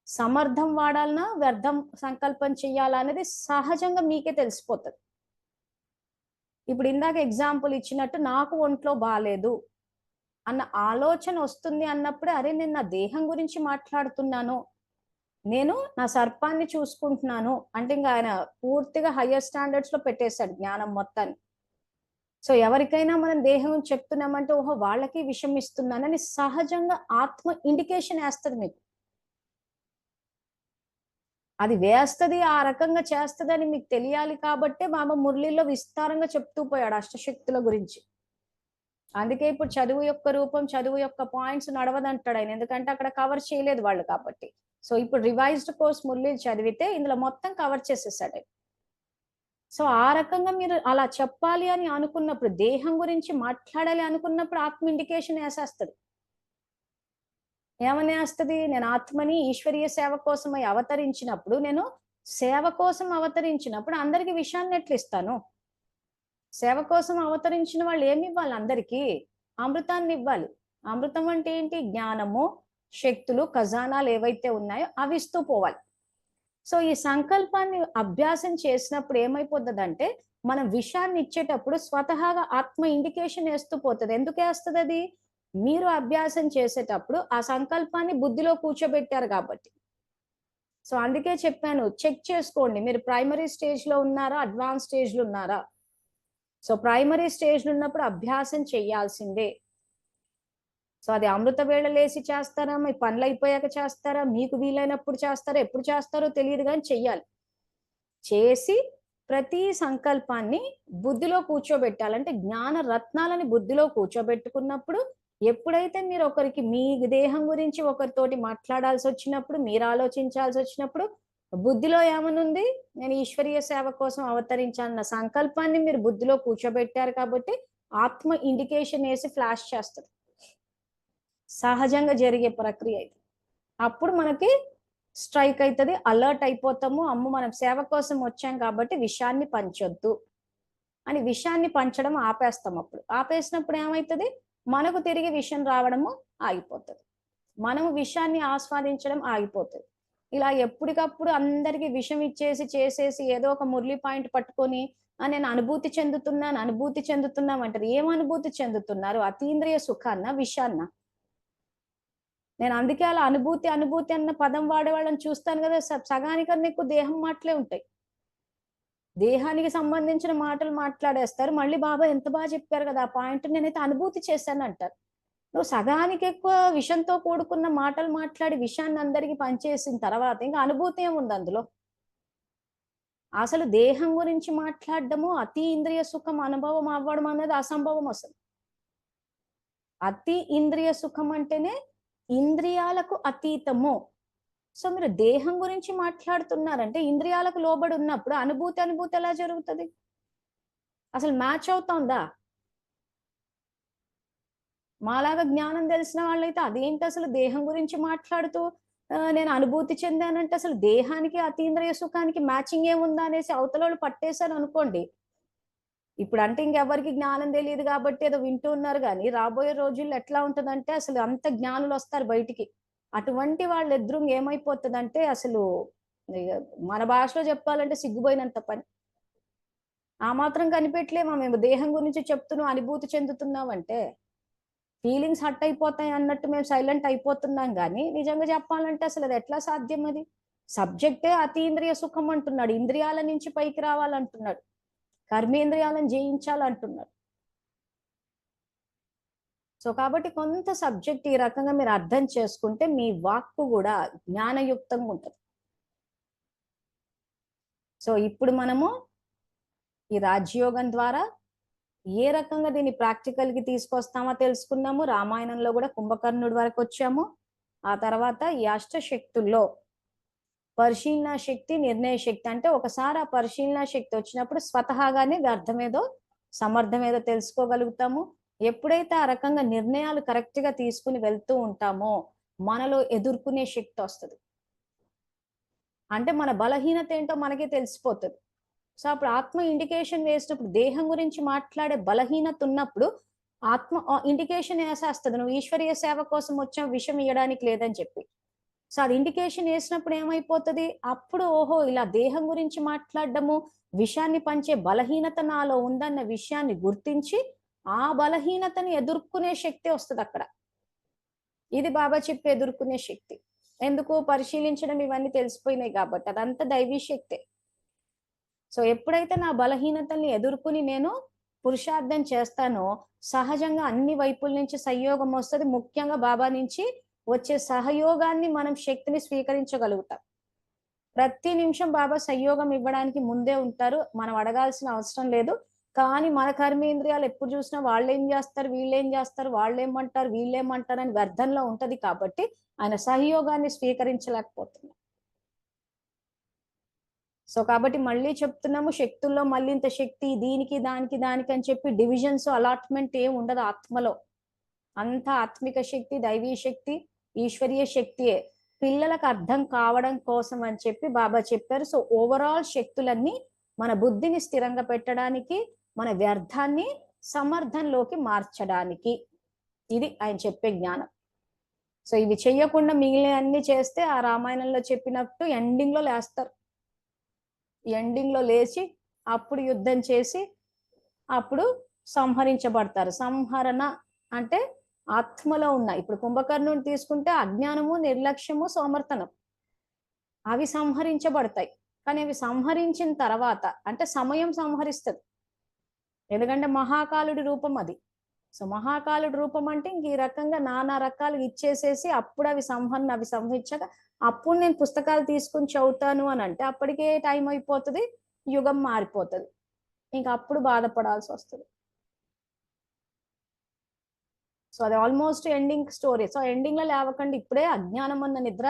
సమర్థం వాడాలన్నా వ్యర్థం సంకల్పం చెయ్యాలా అనేది సహజంగా మీకే తెలిసిపోతుంది. ఇప్పుడు ఇందాక ఎగ్జాంపుల్ ఇచ్చినట్టు నాకు ఒంట్లో బాగాలేదు అన్న ఆలోచన వస్తుంది అన్నప్పుడే, అరే నేను నా దేహం గురించి మాట్లాడుతున్నాను, నేను నా సర్పాన్ని చూసుకుంటున్నాను అంటే ఇంకా ఆయన పూర్తిగా హయ్యర్ స్టాండర్డ్స్ లో పెట్టేశాడు జ్ఞానం మొత్తాన్ని. సో ఎవరికైనా మనం దేహం చెప్తున్నామంటే ఓహో వాళ్ళకి విషం ఇస్తున్నానని సహజంగా ఆత్మ ఇండికేషన్ వేస్తుంది మీకు. అది వేస్తుంది, ఆ రకంగా చేస్తుంది అని మీకు తెలియాలి కాబట్టే బాబా మురళిలో విస్తారంగా చెప్తూ పోయాడు అష్టశక్తుల గురించి. అందుకే ఇప్పుడు చదువు యొక్క రూపం, చదువు యొక్క పాయింట్స్ నడవదంటాడు ఆయన, ఎందుకంటే అక్కడ కవర్ చేయలేదు వాళ్ళు కాబట్టి. సో ఇప్పుడు రివైజ్డ్ కోర్స్ మురళి చదివితే ఇందులో మొత్తం కవర్ చేసేసాడు. సో ఆ రకంగా మీరు అలా చెప్పాలి అని అనుకున్నప్పుడు, దేహం గురించి మాట్లాడాలి అనుకున్నప్పుడు ఆత్మ ఇండికేషన్ వేసేస్తుంది. ఏమని వేస్తుంది? నేను ఆత్మని ఈశ్వరీయ సేవ కోసమై అవతరించినప్పుడు, నేను సేవ కోసం అవతరించినప్పుడు అందరికి విషయాన్ని ఎట్లా ఇస్తాను? సేవ కోసం అవతరించిన వాళ్ళు ఏమి ఇవ్వాలి? అందరికీ అమృతాన్ని ఇవ్వాలి. అమృతం అంటే ఏంటి? జ్ఞానము, శక్తులు, ఖజానాలు ఏవైతే ఉన్నాయో అవి ఇస్తూ పోవాలి. సో ఈ సంకల్పాన్ని అభ్యాసం చేసినప్పుడు ఏమైపోతుందంటే, మనం విషయాన్ని ఇచ్చేటప్పుడు స్వతహాగా ఆత్మ ఇండికేషన్ వేస్తూ పోతుంది. ఎందుకు వేస్తుంది అది? మీరు అభ్యాసం చేసేటప్పుడు ఆ సంకల్పాన్ని బుద్ధిలో కూర్చోబెట్టారు కాబట్టి. సో అందుకే చెప్పాను, చెక్ చేసుకోండి మీరు ప్రైమరీ స్టేజ్ లో ఉన్నారా, అడ్వాన్స్ స్టేజ్ లో ఉన్నారా. సో ప్రైమరీ స్టేజ్ లో ఉన్నప్పుడు అభ్యాసం చెయ్యాల్సిందే. సో అది అమృత వేళ లేసి చేస్తారా, మీ పనులు అయిపోయాక చేస్తారా, మీకు వీలైనప్పుడు చేస్తారా, ఎప్పుడు చేస్తారో తెలియదు కానీ చెయ్యాలి. చేసి ప్రతి సంకల్పాన్ని బుద్ధిలో కూర్చోబెట్టాలంటే జ్ఞాన రత్నాలని బుద్ధిలో కూర్చోబెట్టుకున్నప్పుడు, ఎప్పుడైతే మీరు ఒకరికి మీ దేహం గురించి ఒకరితోటి మాట్లాడాల్సి వచ్చినప్పుడు, మీరు ఆలోచించాల్సి వచ్చినప్పుడు బుద్ధిలో ఏమనుంది? నేను ఈశ్వరీయ సేవ కోసం అవతరించాలన్న సంకల్పాన్ని మీరు బుద్ధిలో కూర్చోబెట్టారు కాబట్టి ఆత్మ ఇండికేషన్ వేసి ఫ్లాష్ చేస్తుంది. సహజంగా జరిగే ప్రక్రియ ఇది. అప్పుడు మనకి స్ట్రైక్ అవుతుంది, అలర్ట్ అయిపోతాము. అమ్మ మనం సేవ కోసం వచ్చాం కాబట్టి విషయాన్ని పంచొద్దు అని విషయాన్ని పంచడం ఆపేస్తాం. అప్పుడు ఆపేసినప్పుడు ఏమవుతుంది? మనకు తిరిగి విషయం రావడము ఆగిపోతుంది, మనము విషయాన్ని ఆస్వాదించడం ఆగిపోతుంది. ఇలా ఎప్పటికప్పుడు అందరికి విషం ఇచ్చేసి చేసేసి ఏదో ఒక మురళి పాయింట్ పట్టుకొని నేను అనుభూతి చెందుతున్నాం అంటారు. ఏం అనుభూతి చెందుతున్నారు? అతీంద్రియ సుఖాన్న, విషయాన్న? నేను అందుకే అలా అనుభూతి అన్న పదం వాడేవాళ్ళని చూస్తాను కదా, సగానికన్నా ఎక్కువ దేహం మాటలే ఉంటాయి. దేహానికి సంబంధించిన మాటలు మాట్లాడేస్తారు. మళ్ళీ బాబా ఎంత బాగా చెప్పారు కదా ఆ పాయింట్, నేనైతే అనుభూతి చేశాను అంటారు. నువ్వు సగానికి ఎక్కువ విషంతో కూడుకున్న మాటలు మాట్లాడి విషయాన్ని అందరికీ పనిచేసిన తర్వాత ఇంకా అనుభూతి ఏముంది అందులో? అసలు దేహం గురించి మాట్లాడడము, అతి ఇంద్రియ సుఖం అనుభవం అవ్వడం అనేది అసంభవం అసలు. అతి ఇంద్రియ సుఖం అంటేనే ఇంద్రియాలకు అతీతము. సో మీరు దేహం గురించి మాట్లాడుతున్నారంటే ఇంద్రియాలకు లోబడి ఉన్నప్పుడు అనుభూతి ఎలా జరుగుతుంది? అసలు మ్యాచ్ అవుతోందా? మాలాగా జ్ఞానం తెలిసిన వాళ్ళైతే అదేంటి అసలు దేహం గురించి మాట్లాడుతూ నేను అనుభూతి చెందానంటే అసలు దేహానికి అతీంద్రియ సుఖానికి మ్యాచింగ్ ఏముందా అనేసి అవతల వాళ్ళు పట్టేశారు అనుకోండి. ఇప్పుడు అంటే ఇంకెవరికి జ్ఞానం తెలియదు కాబట్టి ఏదో వింటూ ఉన్నారు, కానీ రాబోయే రోజుల్లో ఎట్లా ఉంటుందంటే అసలు అంత జ్ఞానులు వస్తారు బయటికి. అటువంటి వాళ్ళ ఎదురు ఏమైపోతుందంటే అసలు మన భాషలో చెప్పాలంటే సిగ్గుపోయినంత పని. ఆ మాత్రం కనిపెట్టలేమా మేము దేహం గురించి చెప్తున్నాం అనుభూతి చెందుతున్నాం అంటే? ఫీలింగ్స్ హర్ట్ అయిపోతాయి అన్నట్టు మేము సైలెంట్ అయిపోతున్నాం, కానీ నిజంగా చెప్పాలంటే అసలు అది ఎట్లా సాధ్యం? అది సబ్జెక్టే అతీంద్రియ సుఖం అంటున్నాడు, ఇంద్రియాల నుంచి పైకి రావాలంటున్నాడు. కర్మేంద్రియాలను జయించాలంటున్నారు. సో కాబట్టి కొంత సబ్జెక్ట్ ఈ రకంగా మీరు అర్థం చేసుకుంటే మీ వాక్కు కూడా జ్ఞానయుక్తంగా ఉంటుంది. సో ఇప్పుడు మనము ఈ రాజయోగం ద్వారా ఏ రకంగా దీన్ని ప్రాక్టికల్ కి తీసుకొస్తామో తెలుసుకున్నాము. రామాయణంలో కూడా కుంభకర్ణుడి వరకు వచ్చాము. ఆ తర్వాత ఈ అష్టశక్తుల్లో పరిశీలన శక్తి, నిర్ణయ శక్తి, అంటే ఒకసారి ఆ పరిశీలన శక్తి వచ్చినప్పుడు స్వతహాగానే వ్యర్థమేదో సమర్థమేదో తెలుసుకోగలుగుతాము. ఎప్పుడైతే ఆ రకంగా నిర్ణయాలు కరెక్ట్ గా తీసుకుని వెళ్తూ ఉంటామో మనలో ఎదుర్కొనే శక్తి వస్తుంది. అంటే మన బలహీనత ఏంటో మనకే తెలిసిపోతుంది. సో అప్పుడు ఆత్మ ఇండికేషన్ వేసినప్పుడు, దేహం గురించి మాట్లాడే బలహీనత ఉన్నప్పుడు ఆత్మ ఇండికేషన్ వేసేస్తుంది, నువ్వు ఈశ్వరీయ సేవ కోసం వచ్చావు, విషం ఇవ్వడానికి లేదని చెప్పి. సో అది ఇండికేషన్ వేసినప్పుడు ఏమైపోతుంది, అప్పుడు ఓహో ఇలా దేహం గురించి మాట్లాడడము, విషయాన్ని పంచే బలహీనత నాలో ఉందన్న విషయాన్ని గుర్తించి ఆ బలహీనతని ఎదుర్కొనే శక్తి వస్తుంది అక్కడ. ఇది బాబా చెప్పి ఎదుర్కొనే శక్తి. ఎందుకు పరిశీలించడం ఇవన్నీ తెలిసిపోయినాయి కాబట్టి, అదంతా దైవీ శక్తే. సో ఎప్పుడైతే నా బలహీనతల్ని ఎదుర్కొని నేను పురుషార్థం చేస్తానో సహజంగా అన్ని వైపుల నుంచి సహయోగం వస్తుంది. ముఖ్యంగా బాబా నుంచి వచ్చే సహయోగాన్ని మనం శక్తిని స్వీకరించగలుగుతాం. ప్రతి నిమిషం బాబా సహయోగం ఇవ్వడానికి ముందే ఉంటారు, మనం అడగాల్సిన అవసరం లేదు. కానీ మన కర్మేంద్రియాలు ఎప్పుడు చూసినా వాళ్ళేం చేస్తారు, వీళ్ళేం చేస్తారు, వాళ్ళేమంటారు, వీళ్ళేమంటారు అని వ్యర్థంలో ఉంటది. కాబట్టి ఆయన సహయోగాన్ని స్వీకరించలేకపోతున్నాం. సో కాబట్టి మళ్ళీ చెప్తున్నాము, శక్తుల్లో మళ్ళీ ఇంత శక్తి దీనికి దానికి దానికి అని చెప్పి డివిజన్స్ అలాట్మెంట్ ఏం ఉండదు ఆత్మలో. అంత ఆత్మిక శక్తి, దైవీ శక్తి, ఈశ్వరీయ శక్తియే. పిల్లలకు అర్థం కావడం కోసం అని చెప్పి బాబా చెప్పారు. సో ఓవరాల్ శక్తులన్నీ మన బుద్ధిని స్థిరంగా పెట్టడానికి, మన వ్యర్థాన్ని సమర్థంలోకి మార్చడానికి, ఇది ఆయన చెప్పే జ్ఞానం. సో ఇవి చెయ్యకుండా మిగిలిన అన్ని చేస్తే ఆ రామాయణంలో చెప్పినట్టు ఎండింగ్ లో లేస్తారు. ఎండింగ్ లో లేచి అప్పుడు యుద్ధం చేసి అప్పుడు సంహరించబడతారు. సంహరణ అంటే ఆత్మలో ఉన్న, ఇప్పుడు కుంభకర్ణుని తీసుకుంటే అజ్ఞానము, నిర్లక్ష్యము, సోమర్తనం అవి సంహరించబడతాయి. కానీ అవి సంహరించిన తర్వాత అంటే సమయం సంహరిస్తుంది. ఎందుకంటే మహాకాలుడి రూపం అది. సో మహాకాలుడి రూపం అంటే ఇంక ఈ రకంగా నానా రకాలు ఇచ్చేసేసి అప్పుడు అవి సంహరించాక అప్పుడు నేను పుస్తకాలు తీసుకుని చదువుతాను అని అంటే అప్పటికే టైం అయిపోతుంది, యుగం మారిపోతుంది, ఇంకా అప్పుడు బాధపడాల్సి వస్తుంది. సో అది almost ending story. So ending లో లేవకండి, ఇప్పుడే అజ్ఞానం అన్న నిద్ర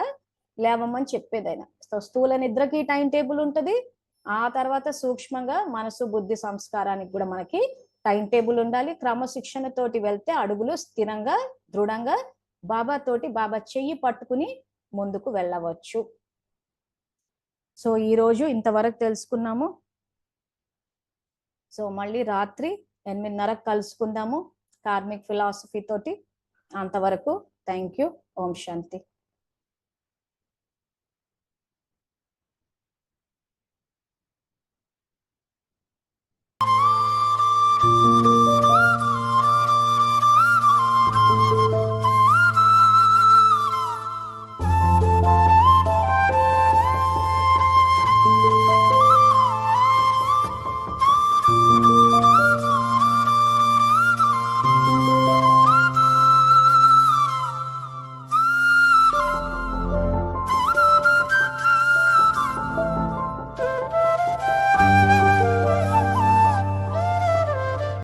లేవమని చెప్పేదైనా. సో స్థూల నిద్రకి టైం టేబుల్ ఉంటుంది, ఆ తర్వాత సూక్ష్మంగా మనసు బుద్ధి సంస్కారానికి కూడా మనకి టైం టేబుల్ ఉండాలి. క్రమశిక్షణ తోటి వెళ్తే అడుగులు స్థిరంగా దృఢంగా బాబా తోటి, బాబా చెయ్యి పట్టుకుని ముందుకు వెళ్ళవచ్చు. సో ఈ రోజు ఇంతవరకు తెలుసుకున్నాము. సో మళ్ళీ రాత్రి 8:30 కలుసుకుందాము కార్మిక్ ఫిలాసఫీ తోటి. అంతవరకు థ్యాంక్ యూ. Om Shanti.